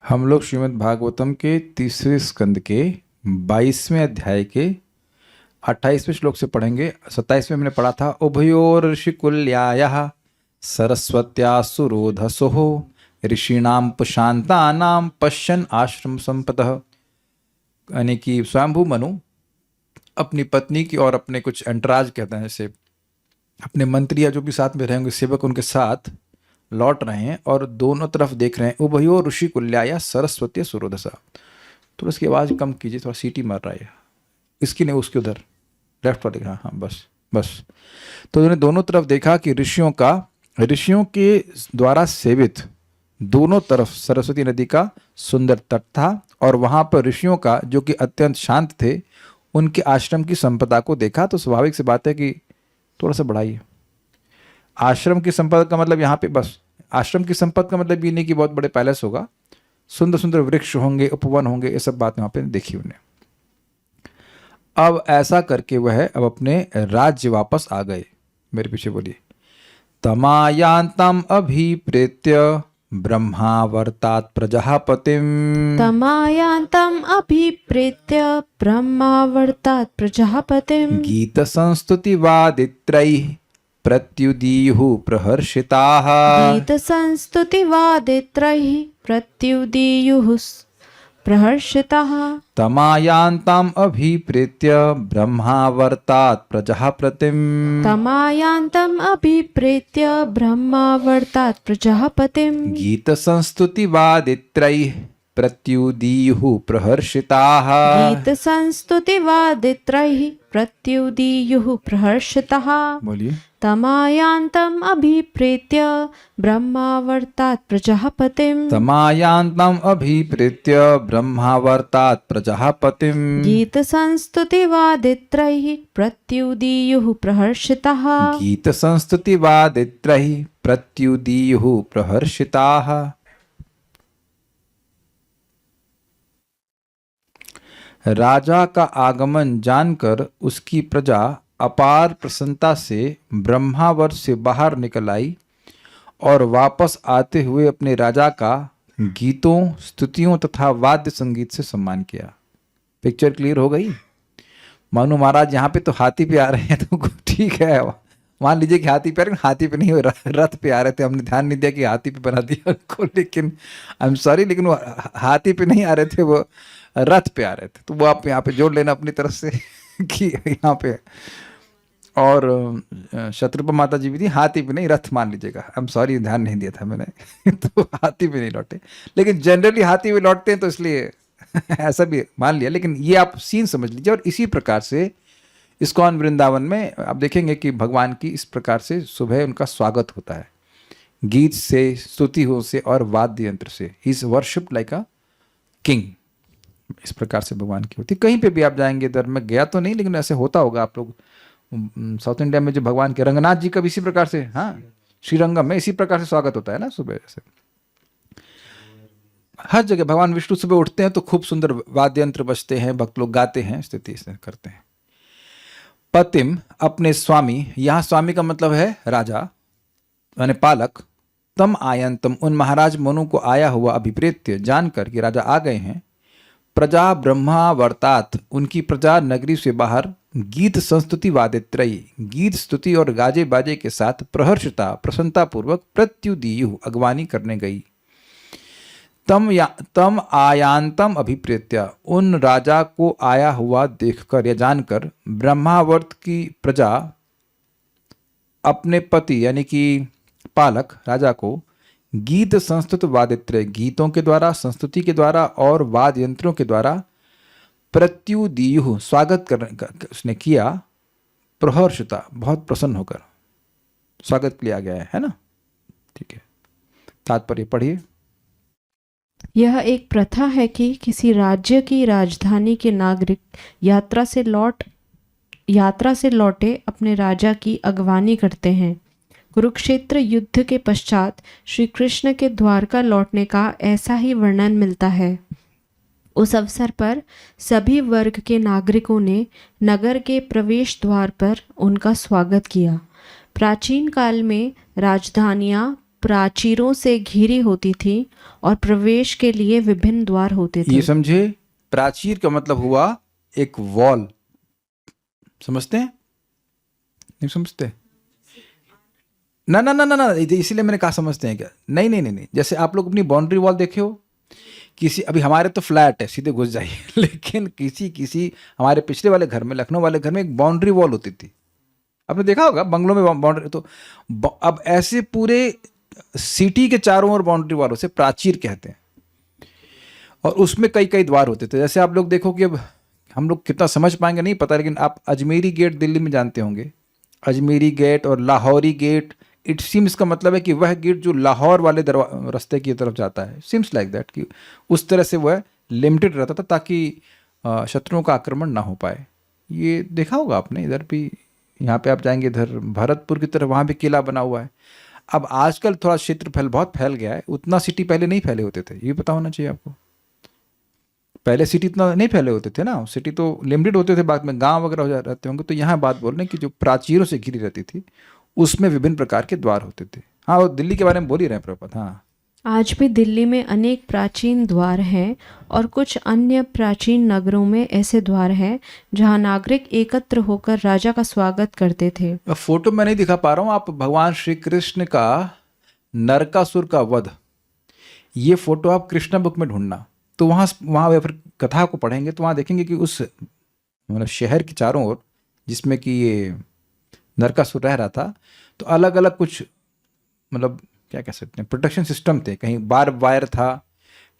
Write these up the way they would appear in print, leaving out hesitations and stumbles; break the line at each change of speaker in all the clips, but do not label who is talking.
हम लोग श्रीमद् भागवतम के तीसरे स्कंद के 22वें अध्याय के 28वें श्लोक से पढ़ेंगे। 27वें हमने पढ़ा था उभयोर ऋषिकुल्यायः सरस्वत्या सुरोधसोः ऋषीणाम प्रशांतानाम पश्यन् आश्रम संपतः। यानी कि स्वयंभू मनु अपनी पत्नी की और अपने कुछ एंटराज कहते हैं, जैसे अपने मंत्री या जो भी साथ में रहेंगे सेवक, उनके साथ लौट रहे हैं और दोनों तरफ देख रहे हैं। उभयो ऋषि कुल्याया सरस्वती सुरोधसा। थोड़ा इसकी आवाज़ कम कीजिए, थोड़ा सीटी मार रहा है। इसकी नहीं, उसके उधर लेफ्ट वाले। हाँ हाँ, बस बस। तो उन्होंने दोनों तरफ देखा कि ऋषियों के द्वारा सेवित दोनों तरफ सरस्वती नदी का सुंदर तट था और वहाँ पर ऋषियों का, जो कि अत्यंत शांत थे, उनके आश्रम की संपदा को देखा। तो स्वाभाविक सी बात है कि थोड़ा सा बढ़ाइए। आश्रम की संपदा का मतलब यहाँ पे बस आश्रम की संपदा का मतलब ये नहीं कि बहुत बड़े पैलेस होगा, सुंदर सुंदर वृक्ष होंगे, उपवन होंगे, ये सब बात वहाँ पे देखी उन्हें। अब ऐसा करके वह अब अपने राज्य वापस आ गए। मेरे पीछे बोलिए। तमायांतम अभिप्रेत्य ब्रह्मावर्तात् प्रजापतिम।
तमायांतम अभिप्रेत्य ब्रह्मावर्तात् प्रजापतिम।
गीत संस्तुति वादित्रैः प्रत्युदीयुः प्रहर्षिताः।
गीत संस्तुतिवादित्रैः प्रत्युदीयुः प्रहर्षिताः।
तमायांतम अभिप्रेत्य ब्रह्मावर्तात् प्रजापतिम।
तमायांतम अभिप्रेत्य ब्रह्मावर्तात् प्रजापतिम।
गीत संस्तुति वादित्रैः प्रत्युदीयुः प्रहर्षिताः।
गीत संस्तुतिवादित्रैः प्रत्युदीयुः प्रहर्षिताः।
बोलिए।
तमायांतम अभिप्रेत्य ब्रह्मावर्तात् प्रजापतिम।
तमायांतम अभिप्रेत्य ब्रह्मावर्तात् प्रजापतिम।
गीत संस्तुतिवादित्रैः प्रत्युदीयुः प्रहर्षिताः।
गीत संस्तुति वादित्रैः प्रत्युदीयुः प्रहर्षिताः। राजा का आगमन जानकर उसकी प्रजा अपार प्रसन्नता से ब्रह्मावर्त से बाहर निकल आई और वापस आते हुए अपने राजा का गीतों, स्तुतियों तथा वाद्य संगीत से सम्मान किया। पिक्चर क्लियर हो गई। मानो महाराज यहाँ पे तो हाथी पे आ रहे हैं, तो ठीक है, मान लीजिए कि हाथी पे आ रहे हैं, हाथी पे नहीं, रथ पे आ रहे थे। हमने ध्यान नहीं दिया कि हाथी पे बना दिया उनको, लेकिन आई एम सॉरी, लेकिन वो हाथी पे नहीं आ रहे थे, वो रथ पे आ रहे थे। तो वो आप यहाँ पे जोड़ लेना अपनी तरफ से कि यहाँ पे। और शत्रुपा माता जी भी थी, हाथी पे नहीं, रथ मान लीजिएगा। आई एम सॉरी, ध्यान नहीं दिया था मैंने तो हाथी पे नहीं लौटे, लेकिन जनरली हाथी पे लौटते हैं, तो इसलिए ऐसा भी मान लिया। लेकिन ये आप सीन समझ लीजिए। और इसी प्रकार से इस्कॉन वृंदावन में आप देखेंगे कि भगवान की इस प्रकार से सुबह उनका स्वागत होता है, गीत से, स्तुतियों से और वाद्य यंत्र से। He is worshipped like a king. इस प्रकार से भगवान की होती। कहीं पे भी आप जाएंगे, इधर मैं गया तो नहीं, लेकिन ऐसे होता होगा। आप लोग साउथ इंडिया में जो भगवान के रंगनाथ जी का भी इसी प्रकार से, हाँ, श्रीरंगम में इसी प्रकार से स्वागत होता है ना सुबह से। हर जगह भगवान विष्णु सुबह उठते हैं तो खूब सुंदर वाद्य यंत्र बजते हैं, भक्त लोग गाते हैं, स्तुति करते हैं। पतिम, अपने स्वामी, यहाँ स्वामी का मतलब है राजा यानी पालक। तम आयंतम, उन महाराज मनु को आया हुआ अभिप्रेत्य जानकर कि राजा आ गए हैं। प्रजा ब्रह्मावर्तात्, उनकी प्रजा नगरी से बाहर गीत संस्तुति वादित्रयी, गीत स्तुति और गाजे बाजे के साथ प्रहर्षता, प्रसन्नता पूर्वक प्रत्युदीयु, अगवानी करने गई। तम आयांतम अभिप्रेत्य, उन राजा को आया हुआ देखकर या जानकर ब्रह्मावर्त की प्रजा अपने पति यानी कि पालक राजा को गीत संस्तुत वादित्र, गीतों के द्वारा, संस्तुति के द्वारा और वाद्य यंत्रों के द्वारा प्रत्युदीयु, स्वागत करने उसने किया। प्रहर्षता, बहुत प्रसन्न होकर स्वागत के लिए आ गया है ना। ठीक है, तात्पर्य पढ़िए।
यह एक प्रथा है कि किसी राज्य की राजधानी के नागरिक यात्रा से लौटे अपने राजा की अगवानी करते हैं। कुरुक्षेत्र युद्ध के पश्चात श्री कृष्ण के द्वारका लौटने का ऐसा ही वर्णन मिलता है। उस अवसर पर सभी वर्ग के नागरिकों ने नगर के प्रवेश द्वार पर उनका स्वागत किया। प्राचीन काल में राजधानियाँ प्राचीरों से घिरी होती थी और प्रवेश के लिए विभिन्न द्वार होते थे।
ये समझे, प्राचीर का मतलब हुआ एक वॉल। समझते हैं? नहीं समझते? ना ना ना ना ना, इसीलिए मैंने कहा समझते हैं क्या? नहीं नहीं नहीं नहीं, जैसे आप लोग अपनी बाउंड्री वॉल देखे हो किसी, अभी हमारे तो फ्लैट है, सीधे घुस जाइए लेकिन किसी किसी हमारे पिछले वाले घर में, लखनऊ वाले घर में एक बाउंड्री वॉल होती थी। आपने देखा होगा बंगलों में बाउंड्री। तो अब ऐसे पूरे सिटी के चारों ओर बाउंड्री वॉल, उसे प्राचीर कहते हैं। और उसमें कई कई द्वार होते थे। जैसे आप लोग देखो कि अब हम लोग कितना समझ पाएंगे नहीं पता, लेकिन आप अजमेरी गेट दिल्ली में जानते होंगे, अजमेरी गेट और लाहौरी गेट। इट सीम्स का मतलब है कि वह गेट जो लाहौर वाले रास्ते की तरफ जाता है, सिम्स लाइक दैट, कि उस तरह से वह लिमिटेड रहता था ताकि शत्रुओं का आक्रमण ना हो पाए। ये देखा होगा आपने, इधर भी, यहाँ पे आप जाएंगे इधर भरतपुर की तरफ, वहाँ भी किला बना हुआ है। अब आजकल थोड़ा क्षेत्र बहुत फैल गया है, उतना सिटी पहले नहीं फैले होते थे, ये पता होना चाहिए आपको। पहले सिटी इतना नहीं फैले होते थे ना, सिटी तो लिमिटेड होते थे, बाद में गांव वगैरह हो रहते होंगे। तो यहाँ बात बोल रहे हैं कि जो प्राचीरों से घिरी रहती थी उसमें विभिन्न प्रकार के द्वार होते थे। हाँ, वो दिल्ली के बारे में बोल ही रहे हैं प्रपत। हाँ,
आज भी दिल्ली में अनेक प्राचीन द्वार हैं और कुछ अन्य प्राचीन नगरों में ऐसे द्वार हैं जहां नागरिक एकत्र होकर राजा का स्वागत करते थे।
अब फोटो मैं नहीं दिखा पा रहा हूँ, आप भगवान श्री कृष्ण का नरकासुर का वध, ये फोटो आप कृष्णा बुक में ढूंढना, तो वहाँ फिर कथा को पढ़ेंगे तो वहाँ देखेंगे कि उस मतलब शहर के चारों ओर जिसमें कि ये नरकासुर रह रहा था, तो अलग अलग कुछ मतलब क्या कह सकते हैं प्रोटेक्शन सिस्टम थे। कहीं बार वायर था,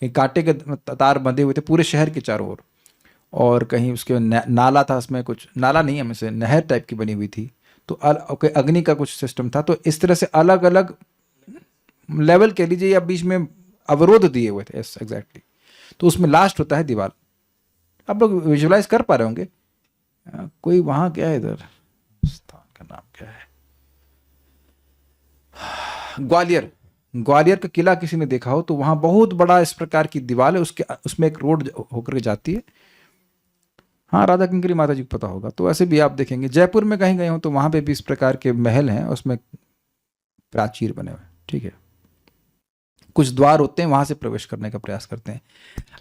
कहीं कांटे के तार बंधे हुए थे पूरे शहर के चारों ओर, और कहीं उसके नाला था, उसमें कुछ नाला नहीं है, हमें से नहर टाइप की बनी हुई थी। तो अग्नि का कुछ सिस्टम था। तो इस तरह से अलग अलग लेवल कह लीजिए या बीच में अवरोध दिए हुए थे। एग्जैक्टली। तो उसमें लास्ट होता है दीवार। आप लोग विजुलाइज कर पा रहे होंगे। कोई वहाँ क्या है, इधर स्थान का नाम क्या है, ग्वालियर। ग्वालियर का किला किसी ने देखा हो तो वहां बहुत बड़ा इस प्रकार की दीवार है, उसमें एक रोड होकर के जाती है। हाँ, राधा किंकरी माता जी को पता होगा। तो ऐसे भी आप देखेंगे, जयपुर में कहीं गए हो तो वहां पे भी इस प्रकार के महल हैं, उसमें प्राचीर बने हुए। ठीक है, कुछ द्वार होते हैं, वहां से प्रवेश करने का प्रयास करते हैं।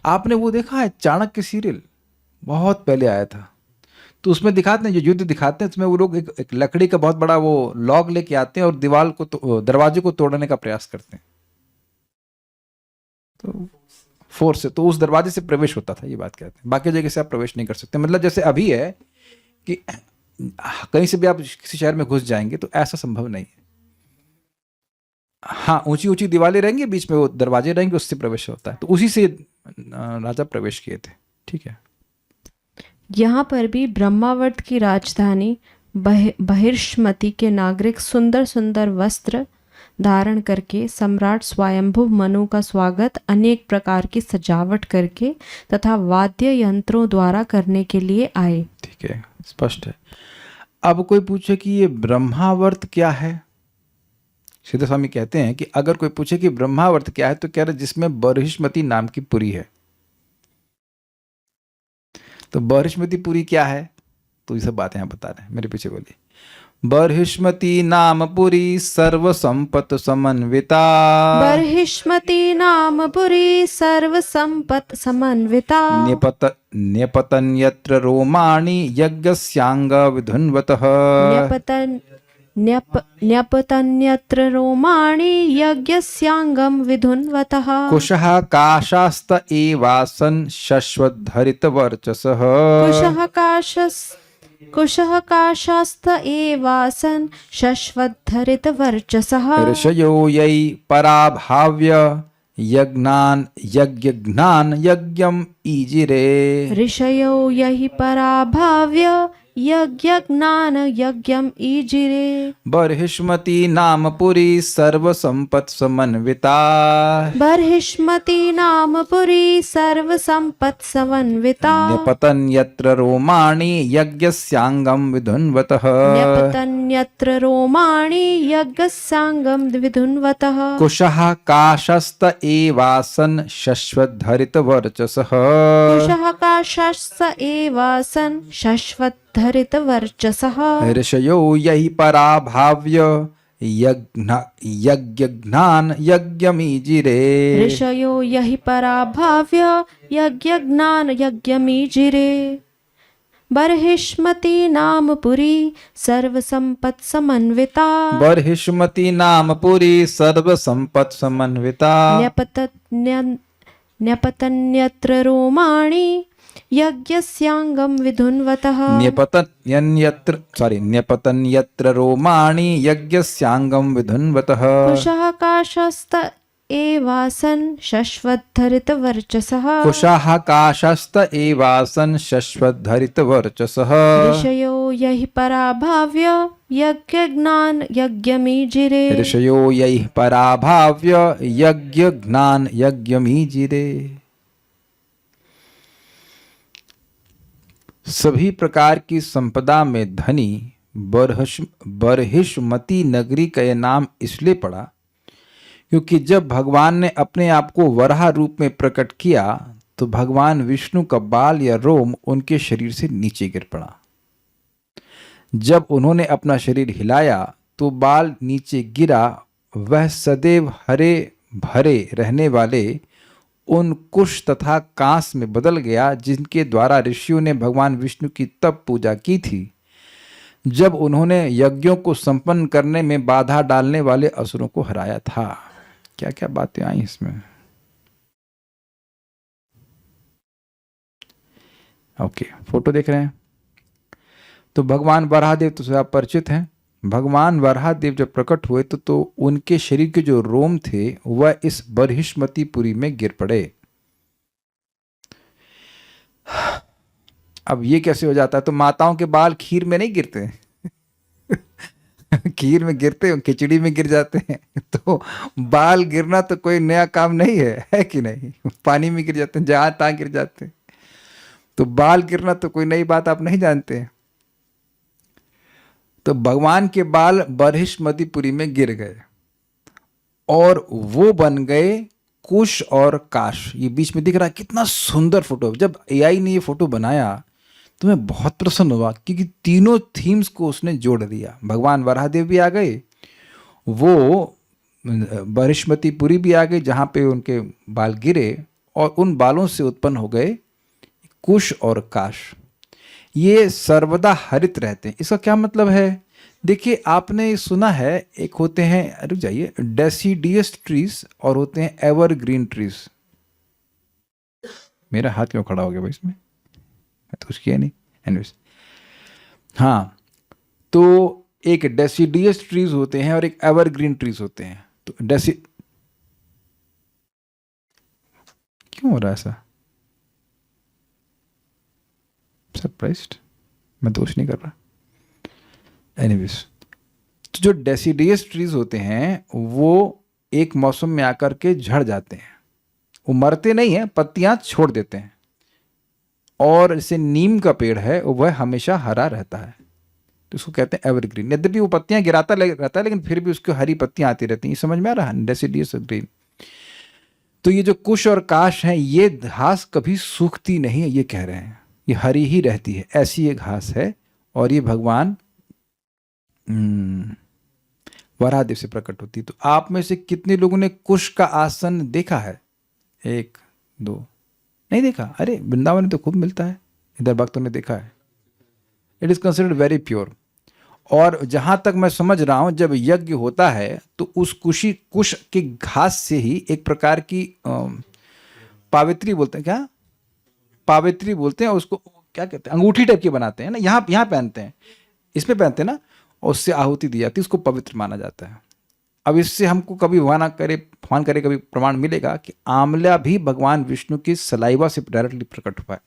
आपने वो देखा है चाणक्य सीरियल, बहुत पहले आया था, तो उसमें दिखाते हैं जो युद्ध दिखाते हैं, उसमें वो लोग एक लकड़ी का बहुत बड़ा वो लॉग लेके आते हैं और दीवार को दरवाजे को तोड़ने का प्रयास करते हैं। तो फोर्स से तो उस दरवाजे से प्रवेश होता था, ये बात कहते हैं। बाकी जगह से आप प्रवेश नहीं कर सकते। मतलब जैसे अभी है कि कहीं से भी आप किसी शहर में घुस जाएंगे तो ऐसा संभव नहीं है। हाँ, ऊंची ऊंची दीवारें रहेंगी, बीच में वो दरवाजे रहेंगे, उससे प्रवेश होता है। तो उसी से राजा प्रवेश किए थे। ठीक है,
यहाँ पर भी ब्रह्मावर्त की राजधानी बहिर्ष्मति के नागरिक सुंदर सुंदर वस्त्र धारण करके सम्राट स्वयंभू मनु का स्वागत अनेक प्रकार की सजावट करके तथा वाद्य यंत्रों द्वारा करने के लिए आए।
ठीक है, स्पष्ट है। अब कोई पूछे कि ये ब्रह्मावर्त क्या है, सीधा स्वामी कहते हैं कि अगर कोई पूछे कि ब्रह्मावर्त क्या है तो कह रहे जिसमें बर्हिष्मति नाम की पुरी है। तो बर्हिष्मति पुरी क्या है, तो ये सब बातें आप बता रहे हैं, मेरे पीछे बोलिए। बर्हिष्मति नाम पुरी सर्व संपत समन्विता,
बर्हिष्मति नाम पुरी सर्व संपत समन्विता,
न्यपतन यत्र रोमाणि यज्ञस्यांग विधुन्वतः,
न्यपतन्यत्र रोमाणि यज्ञस्यांगं विधुन्वतः,
कुशः काशास्त एवासन शश्वद्धरितवर्चसः,
कुशः काशास्त एवासन शश्वद्धरितवर्चसः,
ऋषयो यै पराभाव्य यज्ञान यज्ञम ईजिरे,
ऋषयो यहि पराभाव्य यज्ञज्ञान यज्ञम ईजिरे,
बर्हिष्मति नाम पुरी सर्व संपत् समन्विता,
बर्हिष्मति नाम पुरी सर्व संपत् समन्विता,
न्यपतन यत्र रोमाणि यज्ञस्यांगं विधुन्वतः,
न्यपतन्यत्र रोमाणि यज्ञस्यांगं विधुन्वतः,
कुशः काशस्त एवासन शश्वद्धरितवर्चसः,
कुशः काशस्त एवासन शश्वद्धरितवर्चसः,
ऋषयो यहि पराभाव्य यज्ञज्ञान यज्ञमीजिरे।
ऋषयो यहि पराभाव्य यज्ञज्ञान यज्ञमीजिरे। बर्हिष्मती नाम पुरी सर्वसंपत् समन्विता।
बर्हिष्मती नाम पुरी सर्वसंपत् समन्विता।
न्यपतन्यत्र रोमाणि यज्ञस्याङ्गं विधुन्वतः।
न्यपतन्यत्र रोमाणि यज्ञस्याङ्गं विधुन्वतः।
कुशः काशस्त एवासन् शश्वद्धरितवर्चसः।
कुशाः काशस्त एवासन् शश्वद्धरितवर्चसः।
ऋषयो यहि पराभाव्य यज्ञज्ञान यज्ञमीजिरे।
ऋषयो यैः पराभाव्य यज्ञज्ञान यज्ञमीजिरे। सभी प्रकार की संपदा में धनी बर्हिष्मती नगरी का यह नाम इसलिए पड़ा क्योंकि जब भगवान ने अपने आप को वराह रूप में प्रकट किया तो भगवान विष्णु का बाल या रोम उनके शरीर से नीचे गिर पड़ा। जब उन्होंने अपना शरीर हिलाया तो बाल नीचे गिरा। वह सदैव हरे भरे रहने वाले उन कुश तथा कांस में बदल गया जिनके द्वारा ऋषियों ने भगवान विष्णु की तप पूजा की थी जब उन्होंने यज्ञों को संपन्न करने में बाधा डालने वाले असुरों को हराया था। क्या क्या बातें आई इसमें। ओके, फोटो देख रहे हैं तो भगवान वराहदेव तो आप परिचित हैं। भगवान वराहदेव जब प्रकट हुए तो उनके शरीर के जो रोम थे वह इस बर्हिष्मतीपुरी में गिर पड़े। अब ये कैसे हो जाता है? तो माताओं के बाल खीर में नहीं गिरते खीर में गिरते, खिचड़ी में गिर जाते हैं। तो बाल गिरना तो कोई नया काम नहीं है कि नहीं? पानी में गिर जाते हैं, जहां तहां गिर जाते हैं। तो बाल गिरना तो कोई नई बात आप नहीं जानते हैं। तो भगवान के बाल बर्हिष्मतीपुरी में गिर गए और वो बन गए कुश और काश। ये बीच में दिख रहा है, कितना सुंदर फोटो। जब एआई ने ये फोटो बनाया तो मैं बहुत प्रसन्न हुआ क्योंकि तीनों थीम्स को उसने जोड़ दिया। भगवान वराहदेव भी आ गए, वो बर्हिष्मतीपुरी भी आ गई जहाँ पे उनके बाल गिरे और उन बालों से उत्पन्न हो गए कुश और काश। ये सर्वदा हरित रहते हैं। इसका क्या मतलब है? देखिए, आपने सुना है एक होते हैं, रुक जाइए, डेसिडियस ट्रीज और होते हैं एवरग्रीन ट्रीज। मेरा हाथ क्यों खड़ा हो गया भाई इसमें? मैं तो कुछ किया नहीं। एनीवेज, हाँ, तो एक डेसिडियस ट्रीज होते हैं और एक एवरग्रीन ट्रीज होते हैं। तो क्यों हो रहा है ऐसा? सरप्राइज्ड? मैं दोष नहीं कर रहा। एनीवेज, तो जो डेसिडियस ट्रीज होते हैं वो एक मौसम में आकर के झड़ जाते हैं। वो मरते नहीं हैं, पत्तियां छोड़ देते हैं। और जैसे नीम का पेड़ है वह हमेशा हरा रहता है, तो उसको कहते हैं एवरग्रीन। यद्यपि वो पत्तियां गिराता रहता है लेकिन फिर भी उसकी हरी पत्तियां आती रहती हैं। समझ में आ रहा है? Deciduous green. तो ये जो कुश और काश है, ये घास कभी सूखती नहीं है, ये कह रहे हैं, ये हरी ही रहती है। ऐसी ये घास है और ये भगवान वराहदेव से प्रकट होती है। तो आप में से कितने लोगों ने कुश का आसन देखा है? 1 2 नहीं देखा? अरे वृंदावन में तो खूब मिलता है, इधर भक्तों ने देखा है। It is considered very pure. और जहां तक मैं समझ रहा हूं, जब यज्ञ होता है तो उस कुश की घास से ही एक प्रकार की पावित्री बोलते हैं, क्या पावित्री बोलते हैं, उसको क्या कहते हैं, अंगूठी टाइप की बनाते हैं ना, यहाँ पहनते हैं, इसमें पहनते हैं ना, और उससे आहुति दी जाती है, उसको पवित्र माना जाता है। अब इससे हमको कभी भगवान करे कभी प्रमाण मिलेगा कि आंवला भी भगवान विष्णु की सलाइवा से डायरेक्टली प्रकट हुआ है।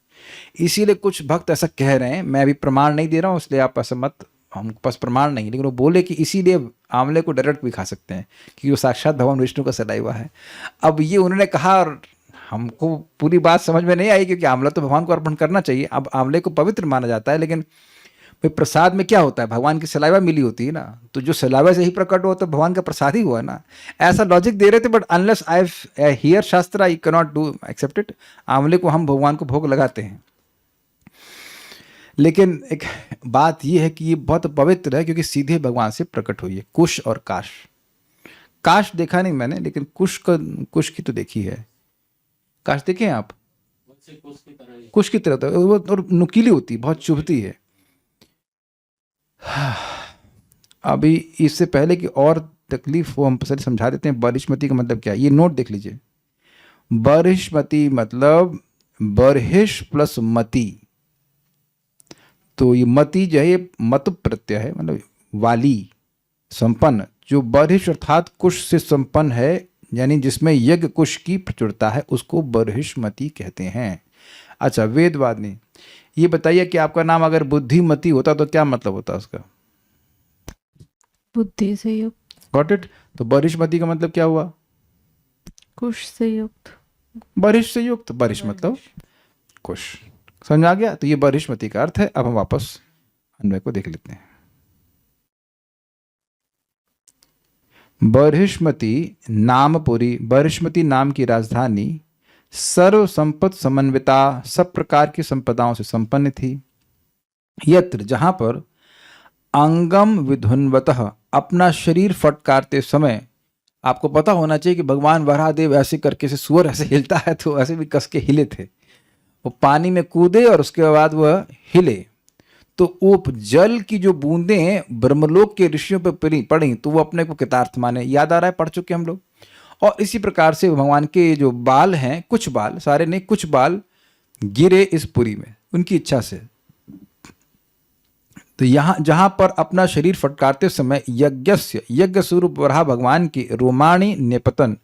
इसीलिए कुछ भक्त ऐसा कह रहे हैं, मैं अभी प्रमाण नहीं दे रहा हूँ, इसलिए आप ऐसा मत, हमके पास प्रमाण नहीं, लेकिन वो बोले कि इसीलिए आंवले को डायरेक्ट भी खा सकते हैं क्योंकि वो साक्षात भगवान विष्णु का सलाइवा है। अब ये उन्होंने कहा और हमको पूरी बात समझ में नहीं आई क्योंकि आंवला तो भगवान को अर्पण करना चाहिए। अब आंवले को पवित्र माना जाता है, लेकिन भाई प्रसाद में क्या होता है? भगवान की सलाइवा मिली होती है ना, तो जो सलाइवा से ही प्रकट हुआ तो भगवान का प्रसाद ही हुआ है ना। ऐसा लॉजिक दे रहे थे, but unless I hear shastra I can not do accept it. आंवले को हम भगवान को भोग लगाते हैं। लेकिन एक बात यह है कि ये बहुत पवित्र है क्योंकि सीधे भगवान से प्रकट हुई है। कुश और काश, काश देखा नहीं मैंने, लेकिन कुश की तो देखी है। काश देखे हैं आप? कुश की तरह तो वो और नुकीली होती, बहुत चुभती है। अभी इससे पहले कि और तकलीफ हो, हम पहले समझा देते हैं बरिष्मती का मतलब क्या है। ये नोट देख लीजिए, बरिष्मती मतलब बरहिष प्लस मति। तो ये मति जो है ये मत प्रत्यय है, मतलब वाली, संपन्न। जो बरहिष अर्थात कुश से संपन्न है, यानी जिसमें यज्ञ कुश की प्रचुरता है, उसको बरहिष्मती कहते हैं। अच्छा, वेदवाद ने ये बताइए कि आपका नाम अगर बुद्धिमती होता तो क्या मतलब होता उसका?
बुद्धि से युक्त।
Got it? तो बरिष्मती का मतलब क्या हुआ?
कुश से युक्त।
बरिष से युक्त, बरिष मतलब कुश। समझ आ गया? तो ये बरिष्मती का अर्थ है। अब हम वापस अन्वय को देख लेते हैं। बरिष्मती नामपुरी, बरिष्मती नाम की राजधानी सर्व संपत्ति समन्विता, सब प्रकार की संपदाओं से संपन्न थी। यत्र, जहां पर अंगम विधुन्वतः, अपना शरीर फटकारते समय, आपको पता होना चाहिए कि भगवान वराहदेव ऐसे करके, से सुअर ऐसे हिलता है तो ऐसे भी कस के हिले थे। वो पानी में कूदे और उसके बाद वह हिले, तो वो जल की जो बूंदें ब्रह्मलोक के ऋषियों पर पड़ी तो वो अपने को कृतार्थ माने। याद आ रहा है? पढ़ चुके हम लोग। और इसी प्रकार से भगवान के जो बाल हैं, कुछ बाल, सारे नहीं, कुछ बाल गिरे इस पुरी में उनकी इच्छा से। तो यहाँ जहां पर अपना शरीर फटकारते समय यज्ञस्य, यज्ञ स्वरूप वराह भगवान की रोमाणी नेपतन,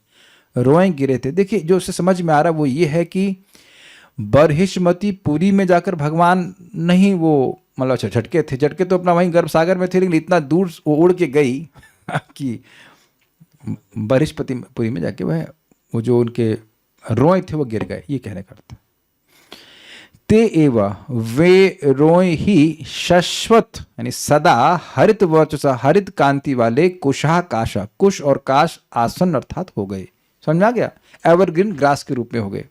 रोए गिरे थे। देखिए, जो उससे समझ में आ रहा है वो ये है कि बरहिष्मती पुरी में जाकर भगवान नहीं वो मतलब झटके थे, झटके तो अपना वहीं गर्भ सागर में थे, लेकिन इतना दूर वो उड़ के गई कि बरिष्पति पुरी में जाके वह वो जो उनके रोए थे वो गिर गए, ये कहने का अर्थ। ते एव, वे रोए ही शाश्वत यानी सदा हरित वर्चसा, हरित कांति वाले कुशा काशा, कुश और काश आसन अर्थात हो गए। समझ आ गया? एवरग्रीन ग्रास के रूप में हो गए।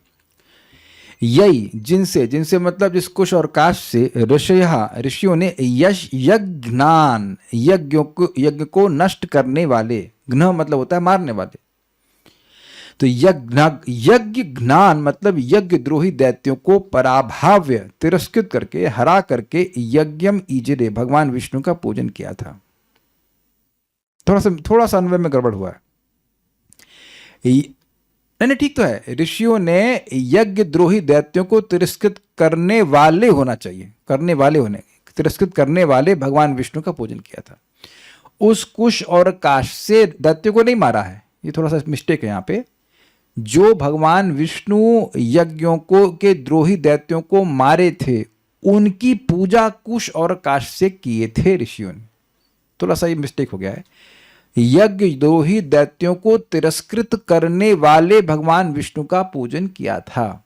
यही, जिनसे, जिनसे मतलब जिस कुश और काश से ऋषियों ने यश यज्ञान, यज्ञ को नष्ट करने वाले, घ्न मतलब होता है मारने वाले, तो यज्ञ ज्ञान मतलब यज्ञ द्रोही दैत्यों को पराभाव्य, तिरस्कृत करके, हरा करके यज्ञम ईजरे, भगवान विष्णु का पूजन किया था। थोड़ा सा अन्वय में गड़बड़ हुआ है। नहीं, ठीक तो है। ऋषियों ने यज्ञ द्रोही दैत्यों को तिरस्कृत करने वाले होना चाहिए, करने वाले होने, तिरस्कृत करने वाले भगवान विष्णु का पूजन किया था। उस कुश और काश से दैत्यों को नहीं मारा है, ये थोड़ा सा मिस्टेक है यहाँ पे। जो भगवान विष्णु यज्ञों को के द्रोही दैत्यों को मारे थे, उनकी पूजा कुश और काश से किए थे ऋषियों ने। थोड़ा सा ये मिस्टेक हो गया है। यज्ञ द्रोही दैत्यों को तिरस्कृत करने वाले भगवान विष्णु का पूजन किया था।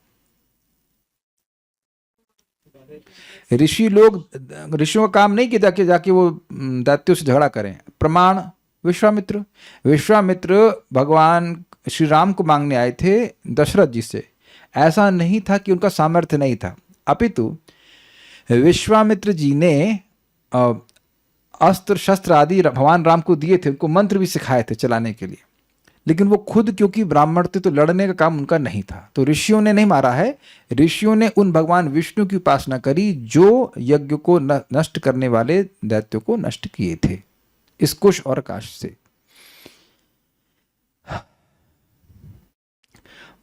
ऋषि लोग, ऋषियों का काम नहीं किया कि जाके वो दैत्यों से झगड़ा करें। प्रमाण विश्वामित्र, विश्वामित्र भगवान श्री राम को मांगने आए थे दशरथ जी से। ऐसा नहीं था कि उनका सामर्थ्य नहीं था, अपितु विश्वामित्र जी ने अस्त्र शस्त्र आदि भगवान राम को दिए थे, उनको मंत्र भी सिखाए थे चलाने के लिए, लेकिन वो खुद क्योंकि ब्राह्मण थे तो लड़ने का काम उनका नहीं था। तो ऋषियों ने नहीं मारा है, ऋषियों ने उन भगवान विष्णु की उपासना करी जो यज्ञ को नष्ट करने वाले दैत्यों को नष्ट किए थे इस कुश और काश से।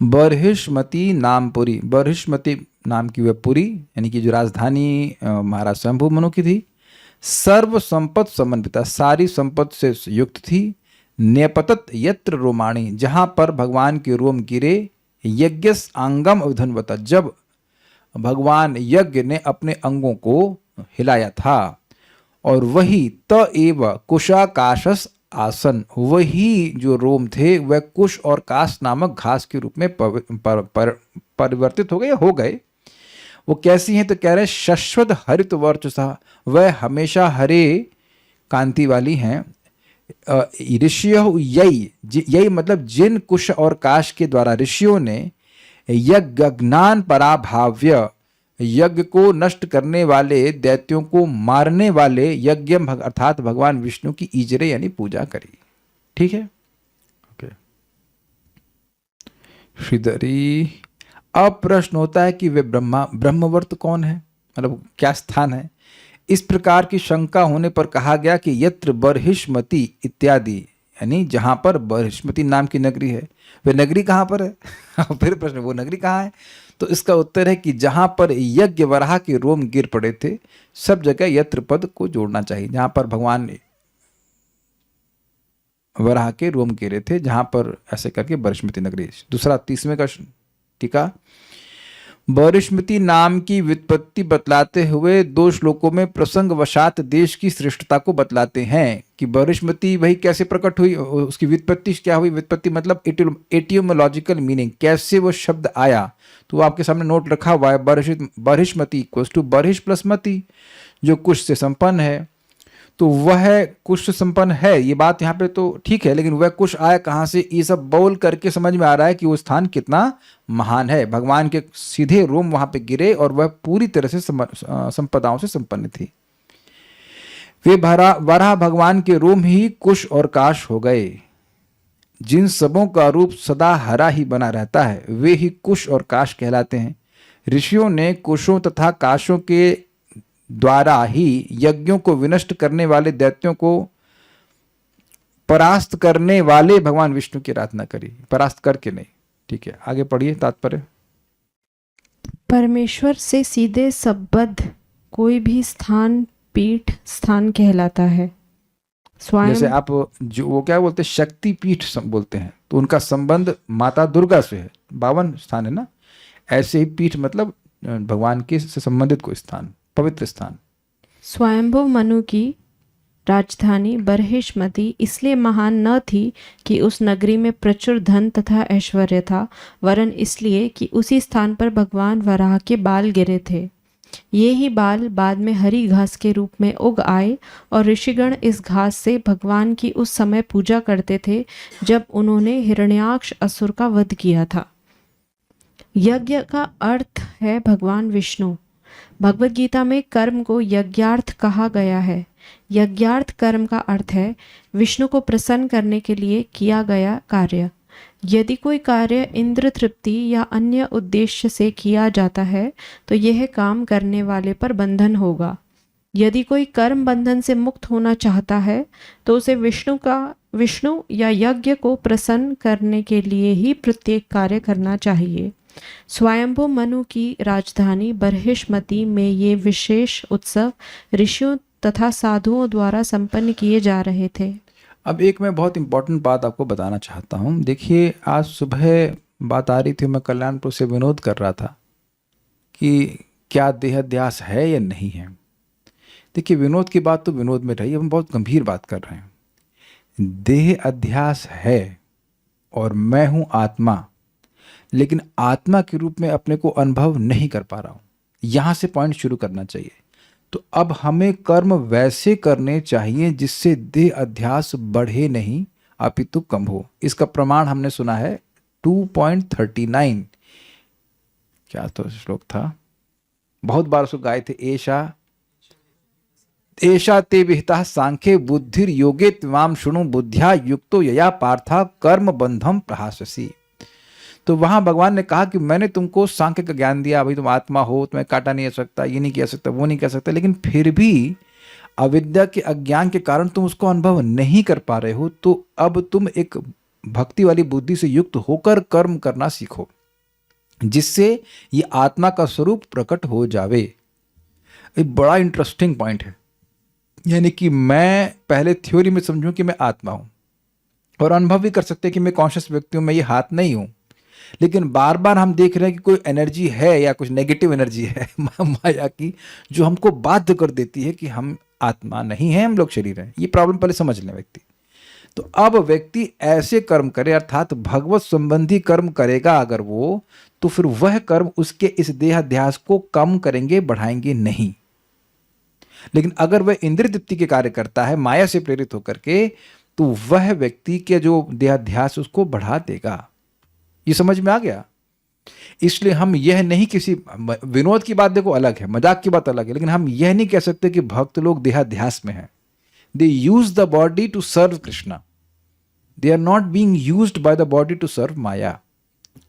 बरहिष्मती नामपुरी, बरहिष्मती नाम की वह पुरी यानी कि जो राजधानी महाराज शंभु मनु की थी, सर्व संपत्ति समन्विता, सारी संपत्ति से युक्त थी। नेपतत यत्र रोमाणी, जहां पर भगवान के रोम गिरे। यज्ञस अंगम अवधनवता, जब भगवान यज्ञ ने अपने अंगों को हिलाया था। और वही त एव कुशाकाशस आसन, वही जो रोम थे वह कुश और काश नामक घास के रूप में परिवर्तित हो गए। वो कैसी हैं तो कह रहे हैं शाश्वत हरित वर्चसा, वह हमेशा हरे कांति वाली हैं। ऋषियों यही मतलब जिन कुश और काश के द्वारा ऋषियों ने यज्ञ ज्ञान पराभाव्य, यज्ञ को नष्ट करने वाले दैत्यों को मारने वाले यज्ञ अर्थात भगवान विष्णु की ईजरे यानी पूजा करी। ठीक है, ओके। श्रीधरी, अब प्रश्न होता है कि वे ब्रह्मवर्त कौन है, मतलब क्या स्थान है। इस प्रकार की शंका होने पर कहा गया कि यत्र बर्हिष्मति इत्यादि, यानी जहां पर बर्हिष्मति नाम की नगरी है, वे नगरी कहाँ पर है फिर प्रश्न, वो नगरी कहाँ है। तो इसका उत्तर है कि जहां पर यज्ञ वराह के रोम गिर पड़े थे, सब जगह यत्र पद को जोड़ना चाहिए। जहां पर भगवान वराह के रोम गिरे थे, जहां पर ऐसे करके बर्हिष्मति नगरी। दूसरा 30वें का टीका, बर्हिष्मति नाम की व्युत्पत्ति बतलाते हुए 2 श्लोकों में प्रसंग वशात देश की श्रेष्ठता को बतलाते हैं कि बर्हिष्मति वही कैसे प्रकट हुई, उसकी व्युत्पत्ति क्या हुई। व्युत्पत्ति मतलब एटियोमोलॉजिकल मीनिंग, कैसे वो शब्द आया। तो वो आपके सामने नोट रखा हुआ है, बर्हिष्मति इक्वल्स टू बर्हिष प्लस मति, जो कुश से संपन्न है। तो वह कुश से संपन्न है, ये बात यहाँ पे तो ठीक है, लेकिन वह कुश आया कहाँ से, ये सब बोल करके समझ में आ रहा है कि वो स्थान कितना महान है। भगवान के सीधे रोम वहां पे गिरे और वह पूरी तरह से संपदाओं से संपन्न थी। वे वराह भगवान के रोम ही कुश और काश हो गए। जिन सबों का रूप सदा हरा ही बना रहता है, वे ही कुश और काश कहलाते हैं। ऋषियों ने कुशों तथा काशों के द्वारा ही यज्ञों को विनष्ट करने वाले दैत्यों को परास्त करने वाले भगवान विष्णु की आराधना करी, परास्त करके नहीं। ठीक है, आगे पढ़िए तात्पर्य।
परमेश्वर से सीधे संबद्ध कोई भी स्थान पीठ स्थान कहलाता है। स्वयं
जैसे आप जो वो क्या बोलते हैं, शक्ति पीठ बोलते हैं, तो उनका संबंध माता दुर्गा से है, 52 स्थान है ना। ऐसे ही पीठ मतलब भगवान के से संबंधित कोई स्थान, पवित्र स्थान।
स्वयंभू मनु की राजधानी बर्हिष्मति इसलिए महान न थी कि उस नगरी में प्रचुर धन तथा ऐश्वर्य था, वरन इसलिए कि उसी स्थान पर भगवान वराह के बाल गिरे थे। ये ही बाल बाद में हरी घास के रूप में उग आए और ऋषिगण इस घास से भगवान की उस समय पूजा करते थे जब उन्होंने हिरण्याक्ष असुर का वध किया था। यज्ञ का अर्थ है भगवान विष्णु। भगवद गीता में कर्म को यज्ञार्थ कहा गया है। यज्ञार्थ कर्म का अर्थ है विष्णु को प्रसन्न करने के लिए किया गया कार्य। यदि कोई कार्य इंद्र तृप्ति या अन्य उद्देश्य से किया जाता है तो यह काम करने वाले पर बंधन होगा। यदि कोई कर्म बंधन से मुक्त होना चाहता है तो उसे विष्णु या यज्ञ को प्रसन्न करने के लिए ही प्रत्येक कार्य करना चाहिए। स्वयंभू मनु की राजधानी बर्हिष्मति में ये विशेष उत्सव ऋषियों तथा साधुओं द्वारा संपन्न किए जा रहे थे।
अब एक मैं बहुत इंपॉर्टेंट बात आपको बताना चाहता हूँ। देखिए, आज सुबह बात आ रही थी, मैं कल्याणपुर से विनोद कर रहा था कि क्या देहाध्यास है या नहीं है। देखिए, विनोद की बात तो विनोद में रही, हम बहुत गंभीर बात कर रहे हैं। देह अध्यास है और मैं हूँ आत्मा, लेकिन आत्मा के रूप में अपने को अनुभव नहीं कर पा रहा हूँ। यहाँ से पॉइंट शुरू करना चाहिए। तो अब हमें कर्म वैसे करने चाहिए जिससे देह अध्यास बढ़े नहीं अपितु कम हो। इसका प्रमाण हमने सुना है 2.39, क्या तो श्लोक था, बहुत बार उसको गाए थे। एषा ते विहिता सांख्ये बुद्धिर योगे त्वाम शुणु बुद्ध्या युक्तो यया पार्था कर्म बंधम प्रहाससी। तो वहां भगवान ने कहा कि मैंने तुमको सांख्य का ज्ञान दिया, भाई तुम आत्मा हो, तुम्हें काटा नहीं जा सकता, ये नहीं कह सकता, वो नहीं कह सकता, लेकिन फिर भी अविद्या के अज्ञान के कारण तुम उसको अनुभव नहीं कर पा रहे हो। तो अब तुम एक भक्ति वाली बुद्धि से युक्त होकर कर्म करना सीखो, जिससे ये आत्मा का स्वरूप प्रकट हो जावे। एक बड़ा इंटरेस्टिंग पॉइंट है। यानी कि मैं पहले थ्योरी में समझूं कि मैं आत्मा हूं और अनुभव भी कर सकते हैं कि मैं कॉन्शियस व्यक्ति हूं, मैं ये हाथ नहीं हूं, लेकिन बार बार हम देख रहे हैं कि कोई एनर्जी है या कुछ नेगेटिव एनर्जी है माया की, जो हमको बाध्य कर देती है कि हम आत्मा नहीं है, हम लोग शरीर हैं। ये प्रॉब्लम पहले समझ लें व्यक्ति। तो अब व्यक्ति ऐसे कर्म करे, अर्थात भगवत संबंधी कर्म करेगा अगर वो, तो फिर वह कर्म उसके इस देहाध्यास को कम करेंगे, बढ़ाएंगे नहीं। लेकिन अगर वह इंद्रिय तृप्ति के कार्य करता है माया से प्रेरित होकर के, तो वह व्यक्ति के जो देहाध्यास उसको बढ़ा देगा। ये समझ में आ गया? इसलिए हम यह नहीं किसी विनोद की बात देखो अलग है, मजाक की बात अलग है, लेकिन हम यह नहीं कह सकते कि भक्त लोग देहाध्यास में हैं। They use the body to serve Krishna, they are not being used by the body to serve Maya.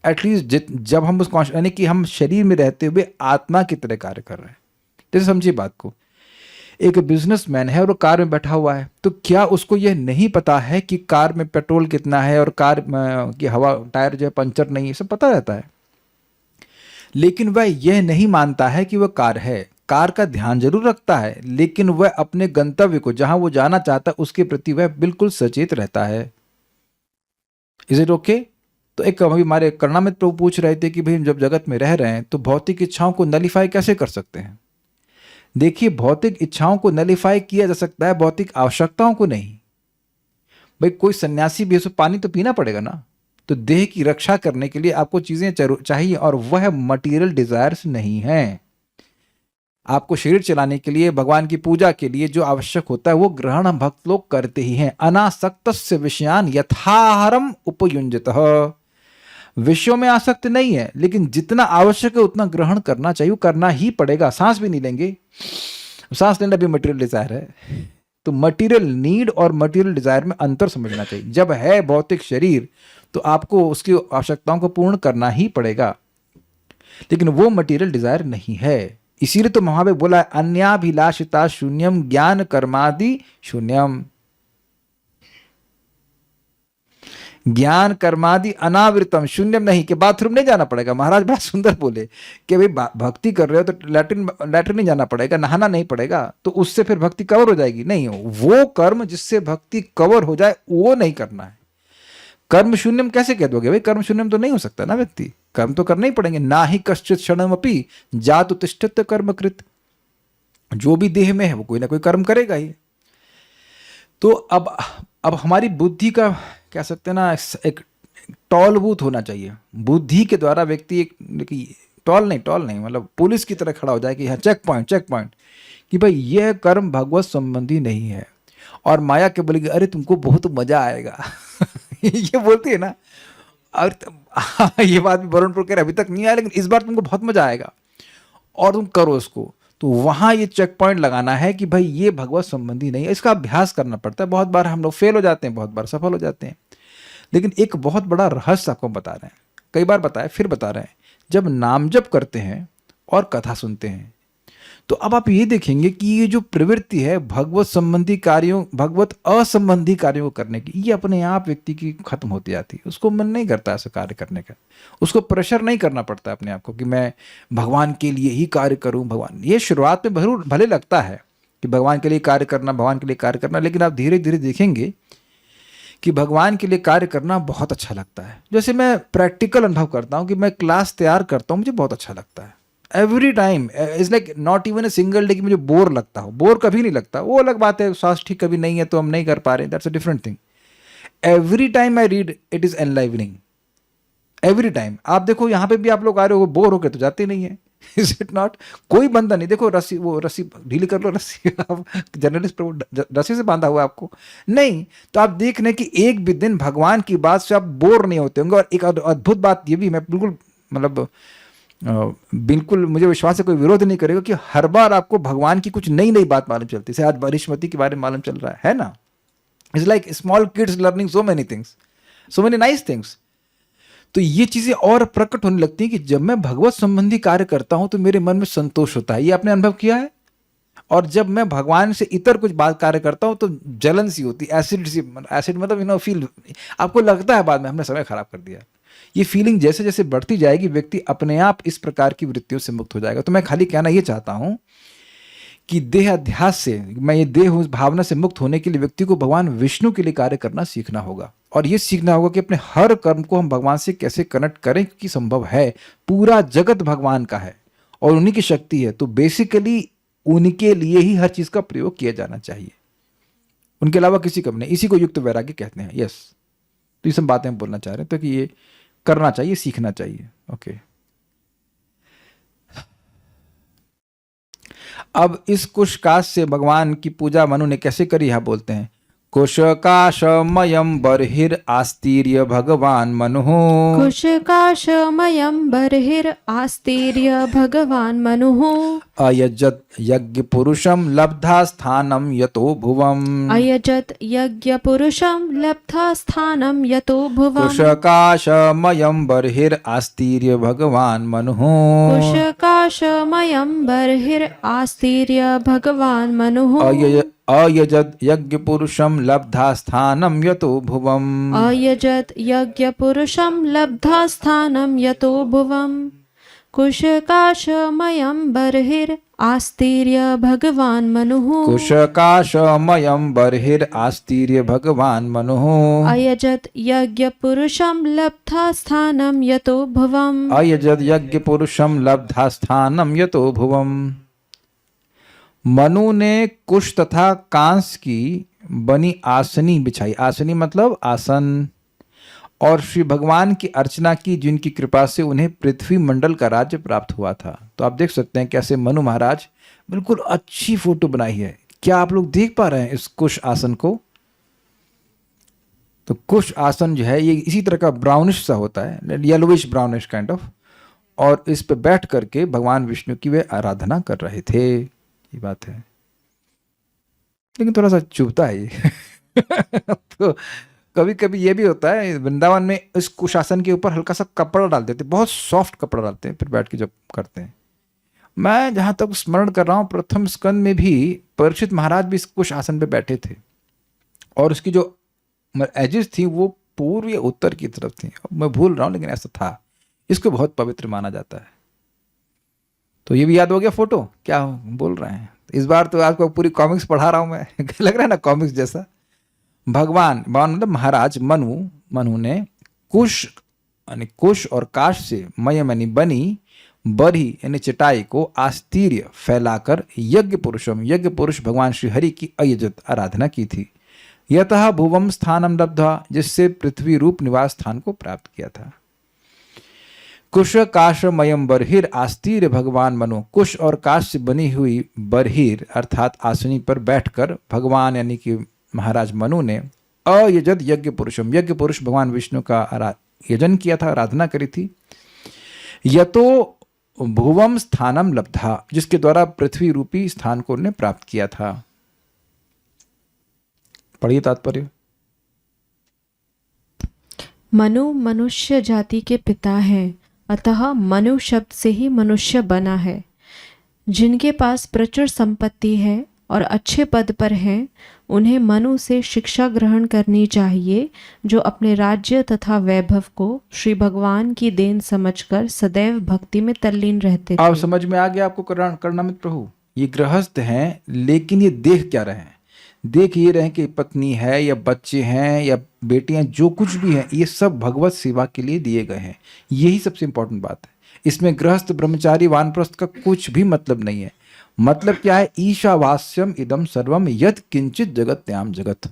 At least जब हम उस यानी कि हम शरीर में रहते हुए आत्मा की तरह कार्य कर रहे हैं। जैसे समझिए बात को, एक बिजनेसमैन है और वो कार में बैठा हुआ है, तो क्या उसको यह नहीं पता है कि कार में पेट्रोल कितना है और कार की हवा टायर जो है पंचर नहीं है, सब पता रहता है। लेकिन वह यह नहीं मानता है कि वह कार है। कार का ध्यान जरूर रखता है, लेकिन वह अपने गंतव्य को, जहां वो जाना चाहता है, उसके प्रति वह बिल्कुल सचेत रहता है। Is it okay? तो एक अभी हमारे करुणामृत प्रभु पूछ रहे थे कि भाई जब जगत में रह रहे हैं तो भौतिक इच्छाओं को नलीफाई कैसे कर सकते हैं। देखिए, भौतिक इच्छाओं को नलीफाई किया जा सकता है, भौतिक आवश्यकताओं को नहीं। भाई कोई सन्यासी भी है, उसको पानी तो पीना पड़ेगा ना। तो देह की रक्षा करने के लिए आपको चीजें चाहिए, और वह मटेरियल डिजायर्स नहीं है। आपको शरीर चलाने के लिए, भगवान की पूजा के लिए जो आवश्यक होता है वो ग्रहण हम भक्त लोग करते ही हैं। अनासक्तस्य विषयान यथाहारम उपयुंजतः, विषयों में आसक्त नहीं है, लेकिन जितना आवश्यक है उतना ग्रहण करना चाहिए, वो करना ही पड़ेगा। सांस भी नहीं लेंगे, सांस लेना भी मटेरियल डिजायर है। तो मटेरियल नीड और मटेरियल डिजायर में अंतर समझना चाहिए। जब है भौतिक शरीर तो आपको उसकी आवश्यकताओं को पूर्ण करना ही पड़ेगा, लेकिन वो मटेरियल डिजायर नहीं है। इसीलिए तो महावीर बोला है, अन्याभिलाषिता शून्यम ज्ञान कर्मादि शून्यम। ज्ञान कर्मादि अनावृतम शून्यम नहीं, कि बाथरूम नहीं जाना पड़ेगा। महाराज बड़ा सुंदर बोले कि भाई भक्ति कर रहे हो तो लैट्रिन नहीं जाना पड़ेगा, नहाना नहीं पड़ेगा, तो उससे फिर भक्ति कवर हो जाएगी। नहीं, वो कर्म जिससे भक्ति कवर हो जाए वो नहीं करना है। कर्म शून्यम कैसे कह दोगे भाई? कर्म शून्यम तो नहीं हो सकता ना व्यक्ति, कर्म तो करने ही पड़ेंगे। ना ही कश्चित क्षणमपि जातु तिष्ठत कर्मकृत, जो भी देह में है वो कोई ना कोई कर्म करेगा ही। तो अब हमारी बुद्धि का कह सकते हैं ना, एक टॉलबूथ होना चाहिए। बुद्धि के द्वारा व्यक्ति एक टॉल नहीं मतलब पुलिस की तरह खड़ा हो जाए कि हाँ चेक पॉइंट कि भाई यह कर्म भगवत संबंधी नहीं है। और माया के बोलेगी अरे तुमको बहुत मजा आएगा ये बोलती है ना। और ये बात भी वरुणपुर कह रहे अभी तक नहीं आया, लेकिन इस बार तुमको बहुत मजा आएगा और तुम करो उसको। तो वहां ये चेक पॉइंट लगाना है कि भाई ये भगवत संबंधी नहीं है। इसका अभ्यास करना पड़ता है। बहुत बार हम लोग फेल हो जाते हैं, बहुत बार सफल हो जाते हैं। लेकिन एक बहुत बड़ा रहस्य आपको बता रहे हैं, कई बार बताया फिर बता रहे हैं। जब नाम जप करते हैं और कथा सुनते हैं तो अब आप ये देखेंगे कि ये जो प्रवृत्ति है भगवत संबंधी कार्यों, भगवत असंबंधी कार्यों को करने की, ये अपने आप व्यक्ति की खत्म होती जाती है। उसको मन नहीं करता ऐसा कार्य करने का, उसको प्रेशर नहीं करना पड़ता अपने आप को कि मैं भगवान के लिए ही कार्य करूं। भगवान, ये शुरुआत में जरूर भले लगता है कि भगवान के लिए कार्य करना, भगवान के लिए कार्य करना, लेकिन आप धीरे धीरे देखेंगे कि भगवान के लिए कार्य करना बहुत अच्छा लगता है। जैसे मैं प्रैक्टिकल अनुभव करता हूँ कि मैं क्लास तैयार करता हूँ, मुझे बहुत अच्छा लगता है। Every time is like not even a single day कि मुझे बोर लगता हो। बोर कभी नहीं लगता, वो अलग बात है, स्वास्थ्य ठीक कभी नहीं है तो हम नहीं कर पा रहे, that's a different thing. Every time I read it is enlivening, every time. आप देखो यहाँ पे भी आप लोग आ रहे हो, बोर होकर तो जाते नहीं है, इज इट नॉट? कोई बंदा नहीं, देखो रस्सी, वो रस्सी ढीली कर लो, रस्सी आप जर्नलिस्ट पर रस्सी से बांधा हुआ है आपको नहीं, तो आप देख रहे कि एक भी दिन भगवान की बात से आप बोर नहीं होते होंगे। और एक अद्भुत बात ये भी, मैं बिल्कुल मतलब बिल्कुल मुझे विश्वास है कोई विरोध नहीं करेगा कि हर बार आपको भगवान की कुछ नई नई बात मालूम चलती है। आज बारिशमती के बारे में मालूम चल रहा है ना। It's like small kids learning so many things, so many nice things. तो ये चीजें और प्रकट होने लगती हैं कि जब मैं भगवत संबंधी कार्य करता हूं तो मेरे मन में संतोष होता है। ये आपने अनुभव किया है? और जब मैं भगवान से इतर कुछ बात कार्य करता हूं तो जलन सी होती, एसिड सी, एसिड मतलब फील, आपको लगता है बाद में हमने समय खराब कर दिया। ये फीलिंग जैसे जैसे बढ़ती जाएगी व्यक्ति अपने आप इस प्रकार की वृत्तियों से मुक्त हो जाएगा। तो मैं खाली कहना ये चाहता हूं कि देह अध्यास से, मैं ये देह उस भावना से मुक्त होने के लिए व्यक्ति को भगवान विष्णु के लिए कार्य करना सीखना होगा। और ये सीखना होगा कि अपने हर कर्म को हम भगवान से कैसे कनेक्ट करें, क्योंकि संभव है। पूरा जगत भगवान का है और उन्हीं की शक्ति है, तो बेसिकली उनके लिए ही हर चीज का प्रयोग किया जाना चाहिए, उनके अलावा किसी का नहीं। इसी को युक्त वैराग्य कहते हैं। यस, तो ये सब बातें हम बोलना चाह रहे हैं, तो कि ये करना चाहिए, सीखना चाहिए। ओके, अब इस कुश काश से भगवान की पूजा मनु ने कैसे करी, यहां बोलते हैं कुशकाशमयं बर्हिरास्तीर्य भगवान् मनुः
कुशकाशमयं बर्हिरास्तीर्य भगवान् मनुः
अयजत् यज्ञपुरुषं लब्धा स्थानं यतो भुवम्
अयजत् यज्ञपुरुषं लब्धा स्थानं यतो भुवम्
कुशकाशमयं बर्हिरास्तीर्य भगवान् मनुः
कुशकाशमयं बर्हिरास्तीर्य भगवान् मनुः
अयजत् यज्ञपुरुषं लब्धा स्थानं यतो भुवम्
अयजत् यज्ञपुरुषं लब्धा स्थानं यतो भुवम् कुशकाशमयं बर्हिरास्तीर्य भगवान् मनुः
कुशकाशमयं बर्हिरास्तीर्य भगवान् मनुः
अयजत् यज्ञपुरुषं लब्धा स्थानं यतो भुवम्
अयजत् यज्ञपुरुषं लब्धा स्थानं यतो भुवम्। मनु ने कुश तथा कांस की बनी आसनी बिछाई। आसनी मतलब आसन। और श्री भगवान की अर्चना की, जिनकी कृपा से उन्हें पृथ्वी मंडल का राज्य प्राप्त हुआ था। तो आप देख सकते हैं कैसे मनु महाराज, बिल्कुल अच्छी फोटो बनाई है। क्या आप लोग देख पा रहे हैं इस कुश आसन को? तो कुश आसन जो है ये इसी तरह का ब्राउनिश सा होता है, येलोविश ब्राउनिश काइंड ऑफ। और इस पे बैठ करके भगवान विष्णु की वे आराधना कर रहे थे। ये बात है, लेकिन थोड़ा सा चुभता है ये तो कभी कभी ये भी होता है, वृंदावन में इस कुशासन के ऊपर हल्का सा कपड़ा डाल देते, बहुत सॉफ्ट कपड़ा डालते हैं, फिर बैठ के जब करते हैं। मैं जहाँ तक स्मरण कर रहा हूँ, प्रथम स्कंद में भी परीक्षित महाराज भी इस कुशासन पे बैठे थे, और उसकी जो एजेस थी वो पूर्व या उत्तर की तरफ थी। मैं भूल रहा हूँ, लेकिन ऐसा था। इसको बहुत पवित्र माना जाता है। तो ये भी याद हो गया फोटो, क्या बोल रहे हैं। इस बार तो आपको पूरी कॉमिक्स पढ़ा रहा हूं मैं लग रहा है ना कॉमिक्स जैसा। भगवान मतलब महाराज मनु ने कुश और काश से मय यानी बनी बरही यानी चटाई को आस्तीर्य फैलाकर यज्ञ पुरुष भगवान श्री हरि की अयजत आराधना की थी। यतः भुवम स्थानम लब्धा, जिससे पृथ्वी रूप निवास स्थान को प्राप्त किया था। कुश काशमयम बर्हिर आस्तीर्य भगवान मनु, कुश और काश से बनी हुई बर्हिर अर्थात आसनी पर बैठकर भगवान यानी कि महाराज मनु ने अयजद यज्ञ पुरुष भगवान विष्णु का यजन किया था, आराधना करी थी। यतो भुवम स्थानम लब्धा, जिसके द्वारा पृथ्वी रूपी स्थान को उन्हें प्राप्त किया था। पढ़िए तात्पर्य।
मनु मनुष्य जाति के पिता हैं, अतः मनु शब्द से ही मनुष्य बना है। जिनके पास प्रचुर संपत्ति है और अच्छे पद पर हैं, उन्हें मनु से शिक्षा ग्रहण करनी चाहिए, जो अपने राज्य तथा वैभव को श्री भगवान की देन समझकर सदैव भक्ति में तल्लीन रहते थे।
अब समझ में आ गया आपको कर्णामित प्रभु। ये गृहस्थ हैं, लेकिन ये देख क्या रहे हैं? देख ये रहे कि पत्नी है या बच्चे हैं या बेटियां, जो कुछ भी हैं, ये सब भगवत सेवा के लिए दिए गए हैं। यही सबसे इंपॉर्टेंट बात है। इसमें गृहस्थ ब्रह्मचारी वानप्रस्थ का कुछ भी मतलब नहीं है। मतलब क्या है? ईशावास्यम इदम सर्वम यद किंचित जगत्याम जगत,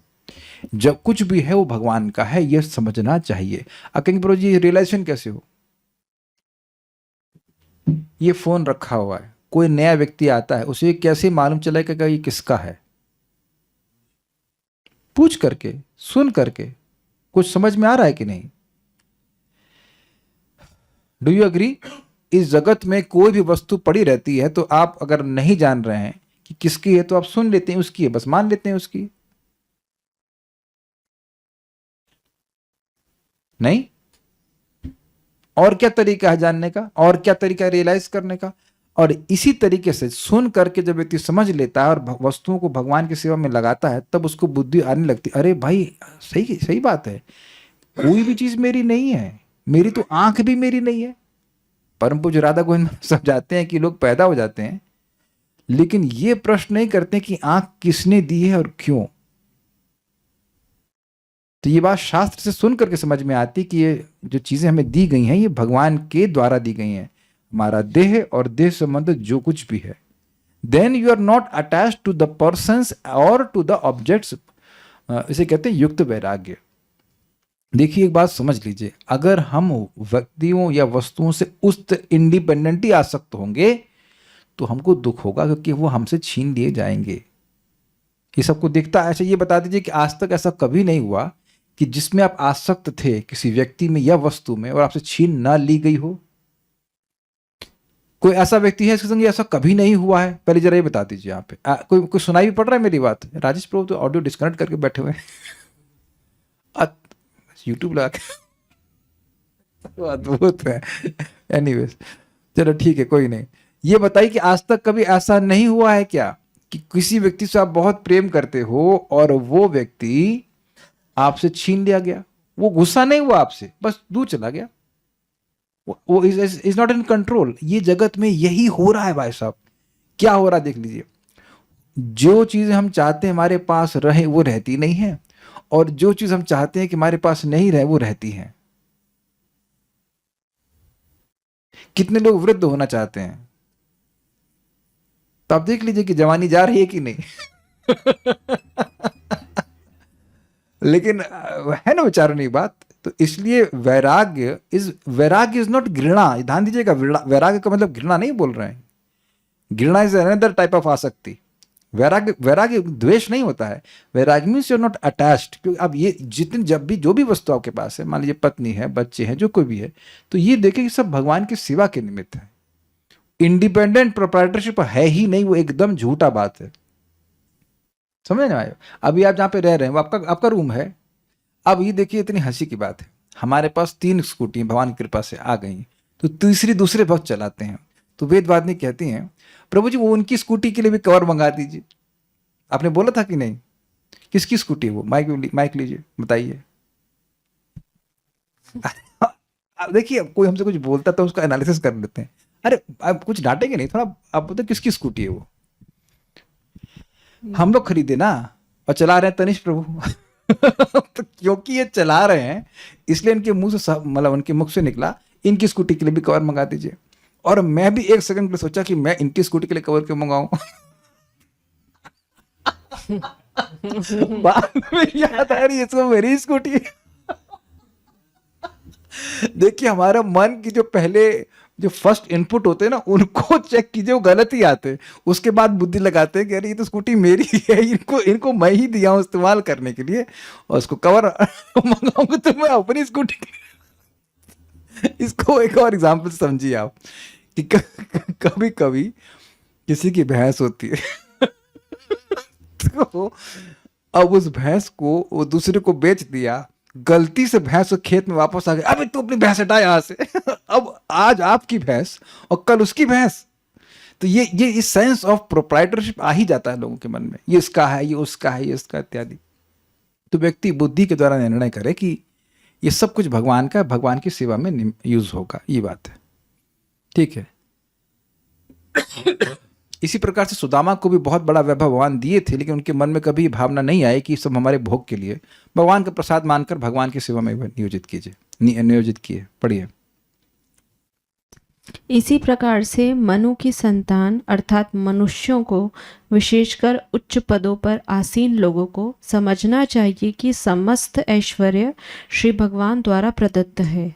जब कुछ भी है वो भगवान का है, यह समझना चाहिए। कहेंगे प्रभु जी रियलाइजेशन कैसे हो? ये फोन रखा हुआ है, कोई नया व्यक्ति आता है, उसे कैसे मालूम चलेगा कि ये किसका है? पूछ करके, सुन करके, कुछ समझ में आ रहा है कि नहीं? Do you agree? इस जगत में कोई भी वस्तु पड़ी रहती है, तो आप अगर नहीं जान रहे हैं कि किसकी है, तो आप सुन लेते हैं उसकी है, बस मान लेते हैं उसकी। नहीं? और क्या तरीका है जानने का? और क्या तरीका है रियलाइज करने का? और इसी तरीके से सुन करके जब व्यक्ति समझ लेता है और वस्तुओं को भगवान की सेवा में लगाता है, तब उसको बुद्धि आने लगती। अरे भाई, सही बात है, कोई भी चीज मेरी नहीं है, मेरी तो आंख भी मेरी नहीं है। परम पूज्य राधा गोविंद समझाते हैं कि लोग पैदा हो जाते हैं, लेकिन ये प्रश्न नहीं करते कि आंख किसने दी है और क्यों। तो ये बात शास्त्र से सुन करके समझ में आती कि ये जो चीजें हमें दी गई हैं, ये भगवान के द्वारा दी गई हैं। हमारा देह और देह संबंध जो कुछ भी है, then you are not attached to the persons और टू द ऑब्जेक्ट्स। इसे कहते हैं युक्त वैराग्य। देखिए एक बात समझ लीजिए, अगर हम व्यक्तियों या वस्तुओं से उस इंडिपेंडेंटली आसक्त होंगे तो हमको दुख होगा, क्योंकि वो हमसे छीन लिए जाएंगे। ये सबको दिखता है। ऐसे ये बता दीजिए कि आज तक ऐसा कभी नहीं हुआ कि जिसमें आप आसक्त थे किसी व्यक्ति में या वस्तु में और आपसे छीन ना ली गई हो। कोई ऐसा व्यक्ति है इसके संग ऐसा कभी नहीं हुआ है? पहले जरा ये बता दीजिए यहाँ पे। कोई सुनाई भी पड़ रहा है मेरी बात? राजेश प्रभु तो ऑडियो डिस्कनेक्ट करके बैठे हुए हैं यूट्यूब लगा के। अद्भुत है। एनीवेज चलो ठीक है, कोई नहीं। ये बताइए कि आज तक कभी ऐसा नहीं हुआ है क्या कि किसी व्यक्ति से आप बहुत प्रेम करते हो और वो व्यक्ति आपसे छीन लिया गया? वो गुस्सा नहीं हुआ आपसे, बस दूर चला गया, वो इज नॉट इन कंट्रोल। ये जगत में यही हो रहा है भाई साहब। क्या हो रहा है देख लीजिए। जो चीजें हम चाहते हैं हमारे पास रहे वो रहती नहीं है, और जो चीज हम चाहते हैं कि हमारे पास नहीं रहे वो रहती है। कितने लोग वृद्ध होना चाहते हैं, तो आप देख लीजिए कि जवानी जा रही है कि नहीं। लेकिन है ना विचारने की बात। तो इसलिए वैराग्य इज नॉट घृणा। ध्यान दीजिएगा, वैराग्य का मतलब घृणा नहीं बोल रहे हैं। घृणा इज अनदर टाइप ऑफ आसक्ति। वैराग्य द्वेष नहीं होता है। Vairagya means you are not attached. क्योंकि अब ये जितने जब भी जो भी वस्तु आपके पास है, मान लीजिए पत्नी है, बच्चे हैं, जो कोई भी है, तो ये देखे कि सब भगवान की सेवा के निमित्त है। इंडिपेंडेंट प्रोप्राइटरशिप है ही नहीं, वो एकदम झूठा बात है। समझ ना आए? अभी आप जहाँ पे रह रहे हैं वो आपका रूम है। अब ये देखिए, इतनी हंसी की बात है, हमारे पास 3 स्कूटी भगवान की कृपा से आ गई, तो तीसरी दूसरे भक्त चलाते हैं। तो वेदवादिनी कहती हैं, प्रभु जी वो उनकी स्कूटी के लिए भी कवर मंगा दीजिए। आपने बोला था कि नहीं? किसकी स्कूटी है वो? माइक लीजिए, बताइए। देखिए, कोई हमसे कुछ बोलता तो उसका एनालिसिस कर लेते हैं। अरे आप कुछ डांटेंगे नहीं, थोड़ा आप बताओ किसकी स्कूटी है वो? हम लोग खरीदे ना, और चला रहे हैं तनिष प्रभु। तो क्योंकि ये चला रहे हैं इसलिए इनके मुंह से, मतलब उनके मुख से निकला, इनकी स्कूटी के लिए भी कवर मंगा दीजिए। और मैं भी एक सेकंड के लिए सोचा कि मैं इनकी स्कूटी के लिए कवर क्यों मंगाऊं। बाद में याद आ रही है इसको मेरी स्कूटी। देखिए, हमारा मन की जो फर्स्ट इनपुट होते हैं ना, उनको चेक कीजिए, वो गलत ही आते हैं। उसके बाद बुद्धि लगाते हैं कि अरे ये तो स्कूटी मेरी है, इनको मैं ही दिया हूं इस्तेमाल करने के लिए, और उसको कवर मंगाऊंगा तो मैं अपनी स्कूटी। इसको एक और एग्जांपल समझिए आप कि कभी कभी किसी की भैंस होती है। तो अब उस भैंस को वो दूसरे को बेच दिया, गलती से भैंस खेत में वापस आ गई, अबे तू अपनी भैंस हटा यहां से। अब आज आपकी भैंस और कल उसकी भैंस। तो ये इस सेंस ऑफ प्रोप्राइटरशिप आ ही जाता है लोगों के मन में, ये इसका है, ये उसका है, ये इसका इत्यादि। तो व्यक्ति बुद्धि के द्वारा निर्णय करे कि ये सब कुछ भगवान का, भगवान की सेवा में यूज होगा, ये बात है। ठीक है। इसी प्रकार से सुदामा को भी बहुत बड़ा वैभव भगवान दिए थे, लेकिन उनके मन में कभी भावना नहीं आई कि सब हमारे भोग के लिए, भगवान का प्रसाद मानकर भगवान की सेवा में नियोजित किए। पढ़िए।
इसी प्रकार से मनु की संतान अर्थात मनुष्यों को, विशेषकर उच्च पदों पर आसीन लोगों को समझना चाहिए कि समस्त ऐश्वर्य श्री भगवान द्वारा प्रदत्त है।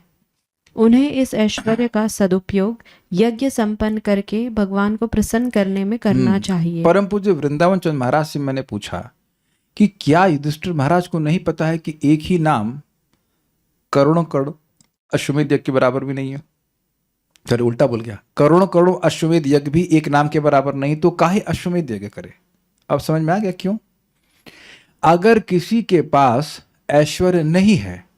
उन्हें इस ऐश्वर्य का सदुपयोग यज्ञ संपन्न करके भगवान को प्रसन्न करने में करना चाहिए।
परम पूज्य वृंदावन चंद्र महाराज से मैंने पूछा कि क्या युधिष्ठिर महाराज को नहीं पता है कि एक ही नाम करोड़ों करोड़ अश्वमेध यज्ञ के बराबर भी नहीं है? चलो उल्टा बोल गया, करोड़ों करोड़ अश्वमेध यज्ञ भी एक नाम के बराबर नहीं, तो काहे अश्वमेध यज्ञ करे? अब समझ में आ गया क्यों? अगर किसी के पास ऐश्वर्य नहीं है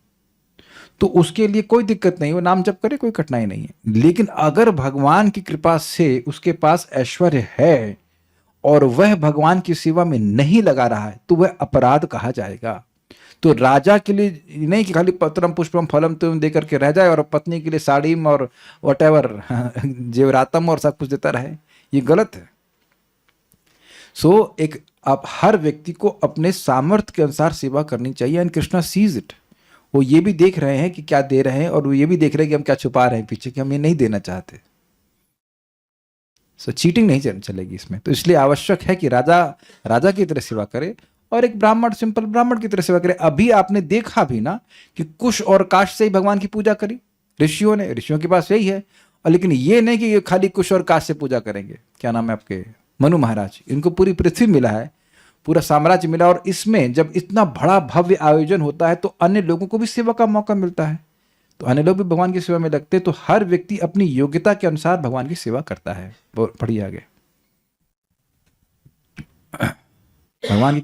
तो उसके लिए कोई दिक्कत नहीं, वो नाम जप करे, कोई कठिनाई नहीं है। लेकिन अगर भगवान की कृपा से उसके पास ऐश्वर्य है और वह भगवान की सेवा में नहीं लगा रहा है, तो वह अपराध कहा जाएगा। तो राजा के लिए नहीं कि खाली पत्रम पुष्पम फलम तुम दे करके रह जाए और पत्नी के लिए साड़ीम और वटेवर जेवरातम और सब कुछ देता रहे, ये गलत है। सो एक आप हर व्यक्ति को अपने सामर्थ्य के अनुसार सेवा करनी चाहिए। And Krishna sees it. वो ये भी देख रहे हैं कि क्या दे रहे हैं, और वो ये भी देख रहे हैं कि हम क्या छुपा रहे हैं पीछे, कि हम ये नहीं देना चाहते। सो चीटिंग नहीं चलेगी इसमें। तो इसलिए आवश्यक है कि राजा की तरह सेवा करे और एक ब्राह्मण, सिंपल ब्राह्मण की तरह सेवा करे। अभी आपने देखा भी ना कि कुश और काश से ही भगवान की पूजा करी ऋषियों ने, ऋषियों के पास यही है। और लेकिन ये नहीं कि ये खाली कुश और काश से पूजा करेंगे। क्या नाम है आपके? मनु महाराज। इनको पूरी पृथ्वी मिला है, पूरा साम्राज्य मिला, और इसमें जब इतना बड़ा भव्य आयोजन होता है तो अन्य लोगों को भी सेवा का मौका मिलता है, तो अन्य लोग भी भगवान की सेवा में लगते हैं। तो हर व्यक्ति अपनी योग्यता के अनुसार भगवान की सेवा करता है। पढ़िए आगे।
भगवान की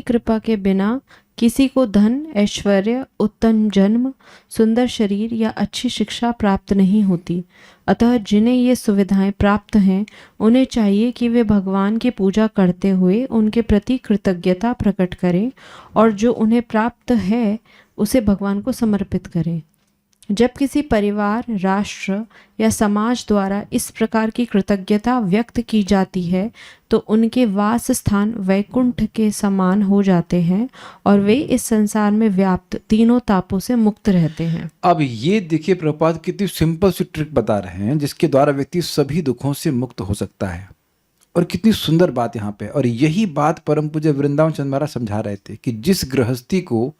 कृपा के बिना किसी को धन, ऐश्वर्य, उत्तम जन्म, सुंदर शरीर या अच्छी शिक्षा प्राप्त नहीं होती। अतः जिन्हें ये सुविधाएं प्राप्त हैं, उन्हें चाहिए कि वे भगवान की पूजा करते हुए उनके प्रति कृतज्ञता प्रकट करें और जो उन्हें प्राप्त है उसे भगवान को समर्पित करें। जब किसी परिवार, राष्ट्र या समाज द्वारा इस प्रकार की कृतज्ञता व्यक्त की जाती है तो उनके वास स्थान वैकुंठ के समान हो जाते हैं और वे इस संसार में व्याप्त तीनों तापों से मुक्त रहते हैं।
अब ये देखिए प्रभुपाद कितनी सिंपल सी ट्रिक बता रहे हैं जिसके द्वारा व्यक्ति सभी दुखों से मुक्त हो सकता है। और कितनी सुंदर बात यहाँ पे, और यही बात परम पूज्य वृंदावन चंद्र महाराज समझा रहे थे कि जिस गृहस्थी को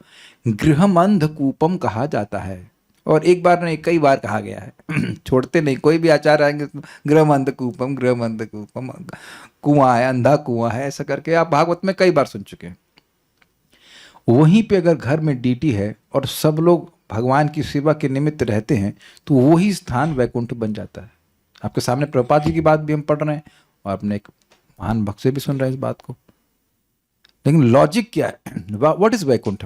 गृहमंधकूपम कहा जाता है, और एक बार नहीं कई बार कहा गया है छोड़ते नहीं, कोई भी आचार्य आएंगे गृहमंधकूपम, गृहमंधकूपम, कुआं है, अंधा कुआं है, ऐसा करके आप भागवत में कई बार सुन चुके हैं। वहीं पे अगर घर में डीटी है और सब लोग भगवान की सेवा के निमित्त रहते हैं तो वही स्थान वैकुंठ बन जाता है। आपके सामने प्रभुपाद जी की बात भी हम पढ़ रहे हैं और अपने एक महान भक्त से भी सुन रहे हैं इस बात को। लेकिन लॉजिक क्या है? What is Vaikuntha?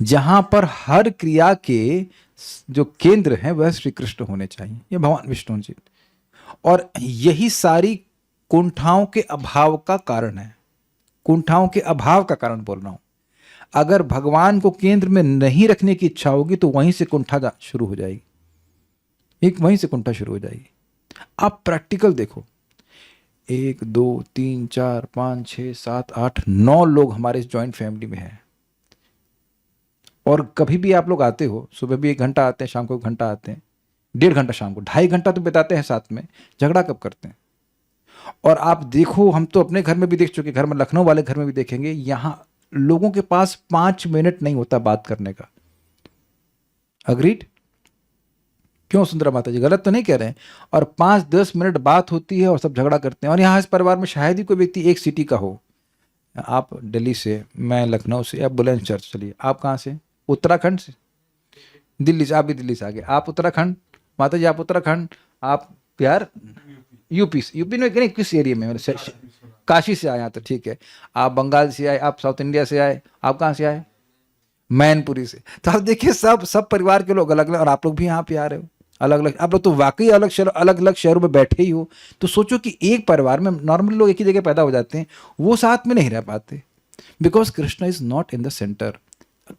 जहां पर हर क्रिया के जो केंद्र हैं वह श्री कृष्ण होने चाहिए, ये भगवान विष्णु जी, और यही सारी कुंठाओं के अभाव का कारण है। कुंठाओं के अभाव का कारण बोल रहा हूं। अगर भगवान को केंद्र में नहीं रखने की इच्छा होगी तो वहीं से कुंठा शुरू हो जाएगी, वहीं से कुंठा शुरू हो जाएगी। आप प्रैक्टिकल देखो, 1 2 3 4 5 6 7 8 9 लोग हमारे इस जॉइंट फैमिली में हैं, और कभी भी आप लोग आते हो, सुबह भी 1 घंटा आते हैं, शाम को 1 घंटा आते हैं, 1.5 घंटा शाम को, 2.5 घंटा तो बिताते हैं साथ में, झगड़ा कब करते हैं? और आप देखो, हम तो अपने घर में भी देख चुके, घर में लखनऊ वाले घर में भी देखेंगे, यहाँ लोगों के पास 5 मिनट नहीं होता बात करने का। अग्रीड? क्यों सुंदरा माता जी, गलत तो नहीं कह रहे हैं? और 5-10 मिनट बात होती है और सब झगड़ा करते हैं। और यहाँ इस परिवार में शायद ही कोई व्यक्ति एक सिटी का हो। आप दिल्ली से, मैं लखनऊ से, आप बुलंदशहर चलिए। आप कहाँ से? उत्तराखंड से, दिल्ली से, आप भी दिल्ली से आगे, आप उत्तराखंड, माता जी आप उत्तराखंड, आप यार यूपी से, यूपी में किस एरिया में? काशी से आए यहाँ, तो ठीक है। आप बंगाल से आए, आप साउथ इंडिया से आए, आप कहाँ से आए? मैनपुरी से। तो आप देखिए सब परिवार के लोग अलग अलग, और आप लोग भी यहाँ पे आ रहे हो अलग अलग। आप लोग तो वाकई अलग अलग शहरों में बैठे ही हो। तो सोचो कि एक परिवार में नॉर्मली लोग एक ही जगह पैदा हो जाते हैं, वो साथ में नहीं रह पाते, because Krishna is not in the centre.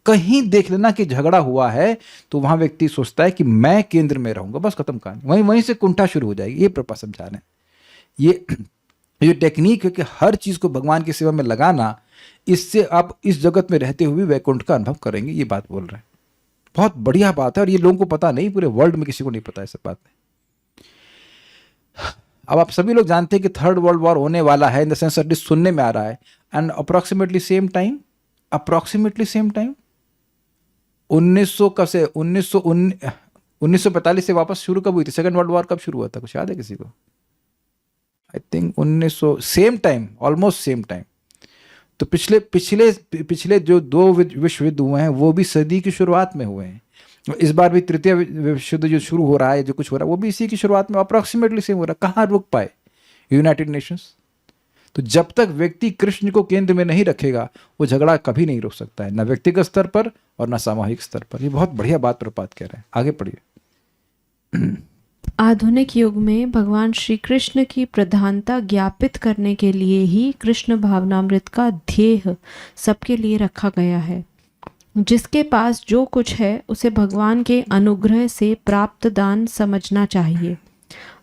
कहीं देख लेना कि झगड़ा हुआ है तो वहां व्यक्ति सोचता है कि मैं केंद्र में रहूंगा, बस खत्म कहानी, वहीं से कुंठा शुरू हो जाएगी। ये प्रभुपाद समझा रहे हैं। ये टेक्निक है कि हर चीज को भगवान की सेवा में लगाना, इससे आप इस जगत में रहते हुए वैकुंठ का अनुभव करेंगे, ये बात बोल रहे हैं। बहुत बढ़िया बात है, और ये लोगों को पता नहीं, पूरे वर्ल्ड में किसी को नहीं पता है सब बात है। अब आप सभी लोग जानते हैं कि 3rd वर्ल्ड वॉर होने वाला है, इन द सेंस एटलीस्ट सुनने में आ रहा है। एंड अप्रोक्सीमेटली सेम टाइम 1945 से वापस शुरू कब हुई थी? 2nd वर्ल्ड वॉर कब शुरू हुआ था? कुछ याद है किसी को? I think 1900, same time, almost same time. तो पिछले जो 2 विश्व युद्ध हुए हैं वो भी सदी की शुरुआत में हुए हैं। इस बार भी तृतीय विश्व युद्ध जो शुरू हो रहा है, जो कुछ हो रहा है, वो भी इसी की शुरुआत में अप्रोक्सीमेटली सेम हो रहा है। कहाँ रुक पाए यूनाइटेड नेशंस? तो जब तक व्यक्ति कृष्ण को केंद्र में नहीं रखेगा वो झगड़ा कभी नहीं रुक सकता है, ना व्यक्तिगत स्तर पर और ना सामूहिक स्तर पर। ये बहुत बढ़िया बात प्रभुपाद कह रहे हैं। आगे पढ़िए।
आधुनिक युग में भगवान श्री कृष्ण की प्रधानता ज्ञापित करने के लिए ही कृष्ण भावनामृत का ध्येय सबके लिए रखा गया है। जिसके पास जो कुछ है उसे भगवान के अनुग्रह से प्राप्त दान समझना चाहिए।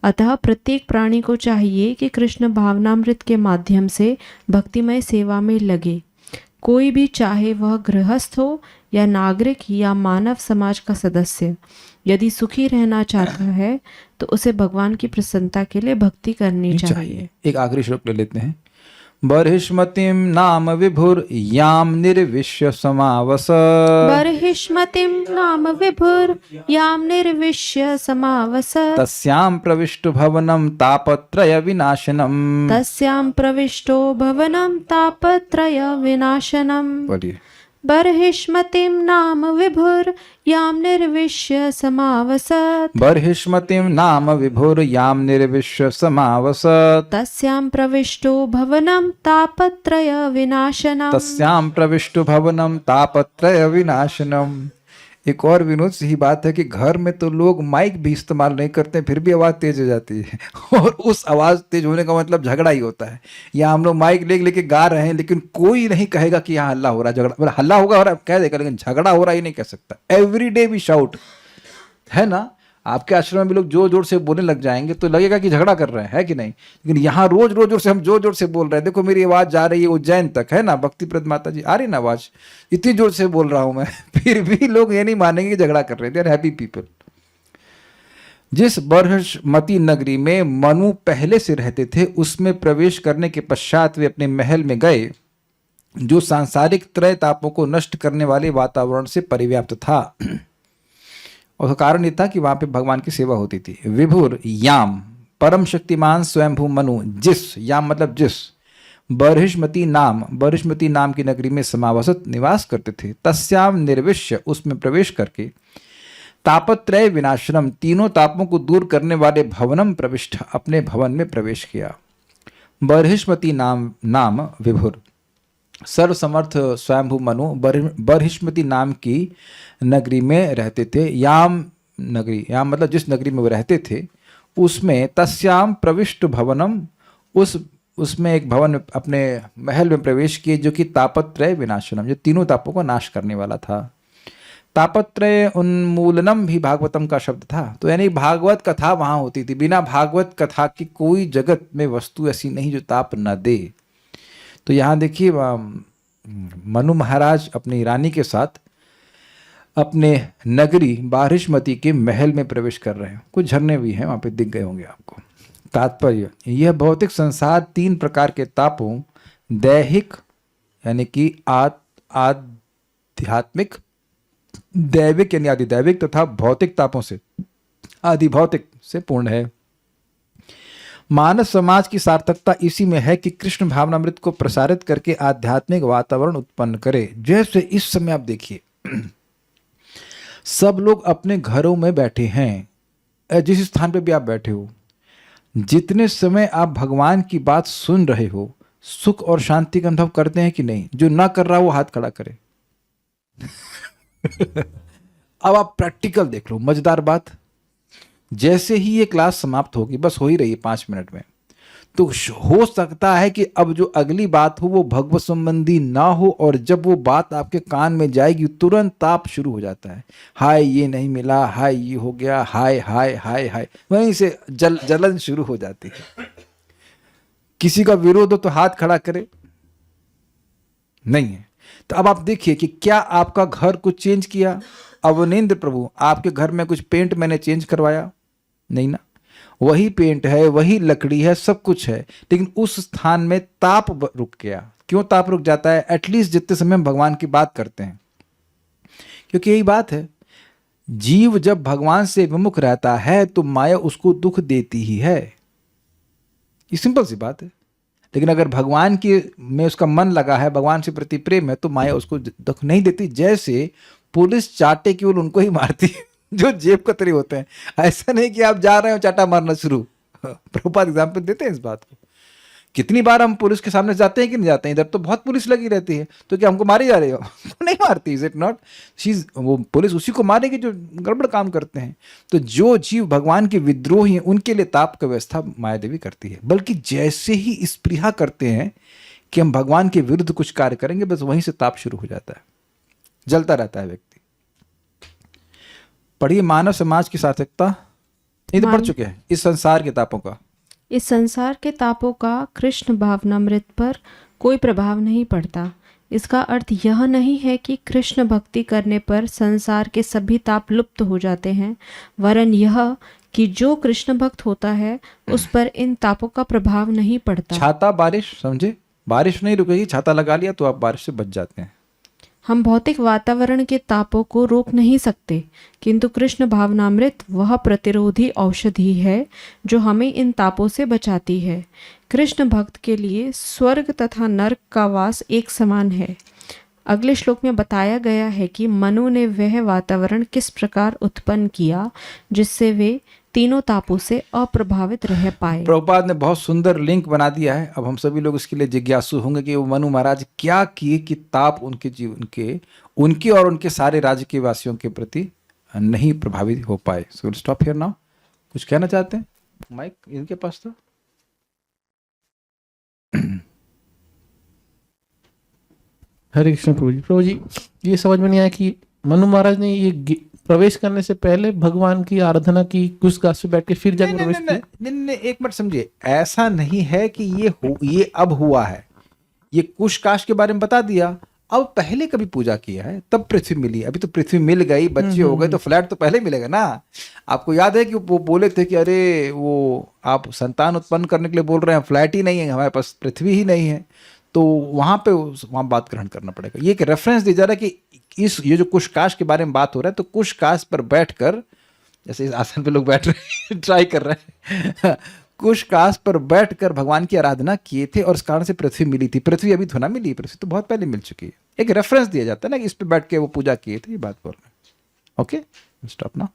अतः प्रत्येक प्राणी को चाहिए कि कृष्ण भावनामृत के माध्यम से भक्तिमय सेवा में लगे। कोई भी, चाहे वह गृहस्थ हो या नागरिक या मानव समाज का सदस्य, यदि सुखी रहना चाहता है तो उसे भगवान की प्रसन्नता के लिए भक्ति करनी चाहिए।
एक आखिरी श्लोक ले लेते हैं। बर्हिष्मतिं नाम विभुर याम निर्विश्य समावसत्।
बर्हिष्मतिं नाम विभुर याम निर्विश्य समावसत्।
तस्यां प्रविष्टु भवनं तापत्रय विनाशनम्।
तस्यां प्रविष्टो भवनं तापत्रय विनाशनम्।
बोलिए।
बर्हिष्मतिं नाम विभुर याम निर्विश्य समावसत्।
बर्हिष्मतिं नाम विभुर याम निर्विश्य समावसत्।
तस्यां प्रविष्टो भवनं तापत्रय विनाशनम्।
तस्यां प्रविष्टु भवनं तापत्रय विनाशनम्। एक और विनोद सी बात है कि घर में तो लोग माइक भी इस्तेमाल नहीं करते, फिर भी आवाज़ तेज हो जाती है और उस आवाज़ तेज होने का मतलब झगड़ा ही होता है। या हम लोग माइक लेके गा रहे हैं, लेकिन कोई नहीं कहेगा कि यहाँ हल्ला हो रहा है, झगड़ा मतलब हल्ला होगा और कह देगा, लेकिन झगड़ा हो रहा ही नहीं कह सकता। एवरी डे वी शाउट, है ना। आपके आश्रम में भी लोग जोर जोर से बोलने लग जाएंगे तो लगेगा कि झगड़ा कर रहे हैं, है कि नहीं। लेकिन यहाँ रोज रोज जोर से हम जोर जोर से बोल रहे हैं। देखो मेरी आवाज़ जा रही है उज्जैन तक, है ना। भक्तिप्रद माता जी आ रही ना आवाज़, इतनी जोर से बोल रहा हूँ मैं फिर भी लोग ये नहीं मानेंगे कि झगड़ा कर रहे थे। Happy people. जिस बर्हिष्मति नगरी में मनु पहले से रहते थे, उसमें प्रवेश करने के पश्चात वे अपने महल में गए, जो सांसारिक त्रय तापों को नष्ट करने वाले वातावरण से परिव्याप्त था। और कारण ये था कि वहां पे भगवान की सेवा होती थी। विभुर याम, परम शक्तिमान स्वयंभू मनु, जिस, याम मतलब जिस, बर्हिष्मति नाम की नगरी में समावसत निवास करते थे। तस्याम निर्विश्य, उसमें प्रवेश करके, तापत्रय विनाशनम, तीनों तापों को दूर करने वाले भवनम प्रविष्ट, अपने भवन में प्रवेश किया। बर्हिष्मति नाम विभुर, सर्वसमर्थ स्वयंभू मनु बर्हिष्मति नाम की नगरी में रहते थे। याम मतलब जिस नगरी में वो रहते थे उसमें, तस्याम प्रविष्ट भवनम, उसमें एक भवन, अपने महल में प्रवेश किए, जो कि तापत्रय विनाशनम, जो तीनों तापों को नाश करने वाला था। तापत्रय उन्मूलनम भी भागवतम का शब्द था। तो यानी भागवत कथा वहां होती थी। बिना भागवत कथा की कोई जगत में वस्तु ऐसी नहीं जो ताप न दे। तो यहाँ देखिए मनु महाराज अपनी रानी के साथ अपने नगरी बर्हिष्मति के महल में प्रवेश कर रहे हैं। कुछ झरने भी हैं वहाँ पे, दिख गए होंगे आपको। तात्पर्य, यह भौतिक संसार 3 प्रकार के तापों, दैहिक यानी कि आध्यात्मिक, दैविक यानी आदिदैविक, तथा भौतिक तापों से, आदिभौतिक से पूर्ण है। मानव समाज की सार्थकता इसी में है कि कृष्ण भावनामृत को प्रसारित करके आध्यात्मिक वातावरण उत्पन्न करे। जैसे इस समय आप देखिए, सब लोग अपने घरों में बैठे हैं। जिस स्थान पे भी आप बैठे हो, जितने समय आप भगवान की बात सुन रहे हो, सुख और शांति का अनुभव करते हैं कि नहीं? जो ना कर रहा वो हाथ खड़ा करे। अब आप प्रैक्टिकल देख लो, मजेदार बात। जैसे ही ये क्लास समाप्त होगी, बस हो ही रही है 5 मिनट में, तो हो सकता है कि अब जो अगली बात हो वो भगवत संबंधी ना हो, और जब वो बात आपके कान में जाएगी तुरंत ताप शुरू हो जाता है। हाय ये नहीं मिला, हाय ये हो गया, हाय हाय हाय हाय, वहीं से जलन शुरू हो जाती है। किसी का विरोध हो तो हाथ खड़ा करे, नहीं है। तो अब आप देखिए कि क्या आपका घर कुछ चेंज किया? अवनेंद्र प्रभु, आपके घर में कुछ पेंट मैंने चेंज करवाया? नहीं ना, वही पेंट है, वही लकड़ी है, सब कुछ है, लेकिन उस स्थान में ताप रुक गया। क्यों ताप रुक जाता है? एटलीस्ट जितने समय हम भगवान की बात करते हैं, क्योंकि यही बात है, जीव जब भगवान से विमुख रहता है तो माया उसको दुख देती ही है। ये सिंपल सी बात है। लेकिन अगर भगवान की में उसका मन लगा है, भगवान से प्रति प्रेम है, तो माया उसको दुख नहीं देती। जैसे पुलिस चाटे केवल उनको ही मारती है जो जेब कतरे होते हैं। ऐसा नहीं कि आप जा रहे हो चाटा मारना शुरू। प्रभुपाद एग्जाम्पल देते हैं इस बात को। कितनी बार हम पुलिस के सामने जाते हैं कि नहीं जाते हैं? इधर तो बहुत पुलिस लगी रहती है, तो क्या हमको मारी जा रही हो? नहीं मारती। Is it not? वो पुलिस उसी को मारेगी जो गड़बड़ काम करते हैं। तो जो जीव भगवान के विद्रोही हैं, उनके लिए ताप का व्यवस्था माया देवी करती है। बल्कि जैसे ही स्पृहा करते हैं कि हम भगवान के विरुद्ध कुछ कार्य करेंगे, बस वहीं से ताप शुरू हो जाता है, जलता रहता है व्यक्ति। पढ़िए मानव समाज की सार्थकता, ये तो पढ़ चुके हैं। इस संसार के तापों का,
इस संसार के तापों का कृष्ण भावनामृत पर कोई प्रभाव नहीं पड़ता। इसका अर्थ यह नहीं है कि कृष्ण भक्ति करने पर संसार के सभी ताप लुप्त हो जाते हैं, वरन यह कि जो कृष्ण भक्त होता है उस पर इन तापों का प्रभाव नहीं पड़ता।
छाता बारिश समझे, बारिश नहीं रुकेगी, छाता लगा लिया तो आप बारिश से बच जाते हैं।
हम भौतिक वातावरण के तापों को रोक नहीं सकते, किंतु कृष्ण भावनामृत वह प्रतिरोधी औषधि है जो हमें इन तापों से बचाती है। कृष्ण भक्त के लिए स्वर्ग तथा नर्क का वास एक समान है। अगले श्लोक में बताया गया है कि मनु ने वह वातावरण किस प्रकार उत्पन्न किया जिससे वे तीनों तापों से अप्रभावित रह पाए।
प्रभुपाद ने बहुत सुंदर लिंक बना दिया है। अब हम सभी लोग इसके लिए जिज्ञासु होंगे कि वो मनु महाराज क्या किए कि ताप उनके जीवन के, उनके और उनके सारे राज्य के वासियों के प्रति नहीं प्रभावित हो पाए। So will stop here now. कुछ कहना चाहते हैं? माइक इनके पास था।
हरे कृष्ण प्रभु जी। प्रभु जी, ये समझ में नहीं आया कि मनु महाराज ने ये प्रवेश करने से पहले भगवान की आराधना की, कुछ घास पे बैठ के फिर जाकर प्रवेश किया।
नहीं, एक मिनट समझिए, ऐसा नहीं है कि ये अब हुआ है। ये कुश काश के बारे में बता दिया। अब पहले कभी पूजा किया है तब पृथ्वी मिली। अभी तो पृथ्वी मिल गई, बच्चे हो गए, तो फ्लैट तो पहले मिलेगा ना। आपको याद है कि वो बोले थे कि अरे वो आप संतान उत्पन्न करने के लिए बोल रहे हैं, फ्लैट ही नहीं है हमारे पास, पृथ्वी ही नहीं है, तो वहाँ बात ग्रहण करना पड़ेगा। ये एक रेफरेंस दिया जा रहा है कि ये जो कुश काश के बारे में बात हो रहा है, तो कुश काश पर बैठकर, जैसे इस आसन पे लोग बैठ रहे हैं ट्राई कर रहे हैं कुश काश पर बैठकर भगवान की आराधना किए थे और इस कारण से पृथ्वी मिली थी। पृथ्वी अभी तो ना मिली, पृथ्वी तो बहुत पहले मिल चुकी है। एक रेफरेंस दिया जाता है ना कि इस पे बैठ के वो पूजा किए थे, ये बात बोल रहे हैं। ओके, स्टॉप ना।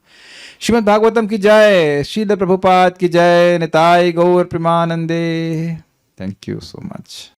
श्रीमद् भागवतम की जय, श्रील प्रभुपाद की जय, निताय गौर प्रेमानंदे। Thank you so much.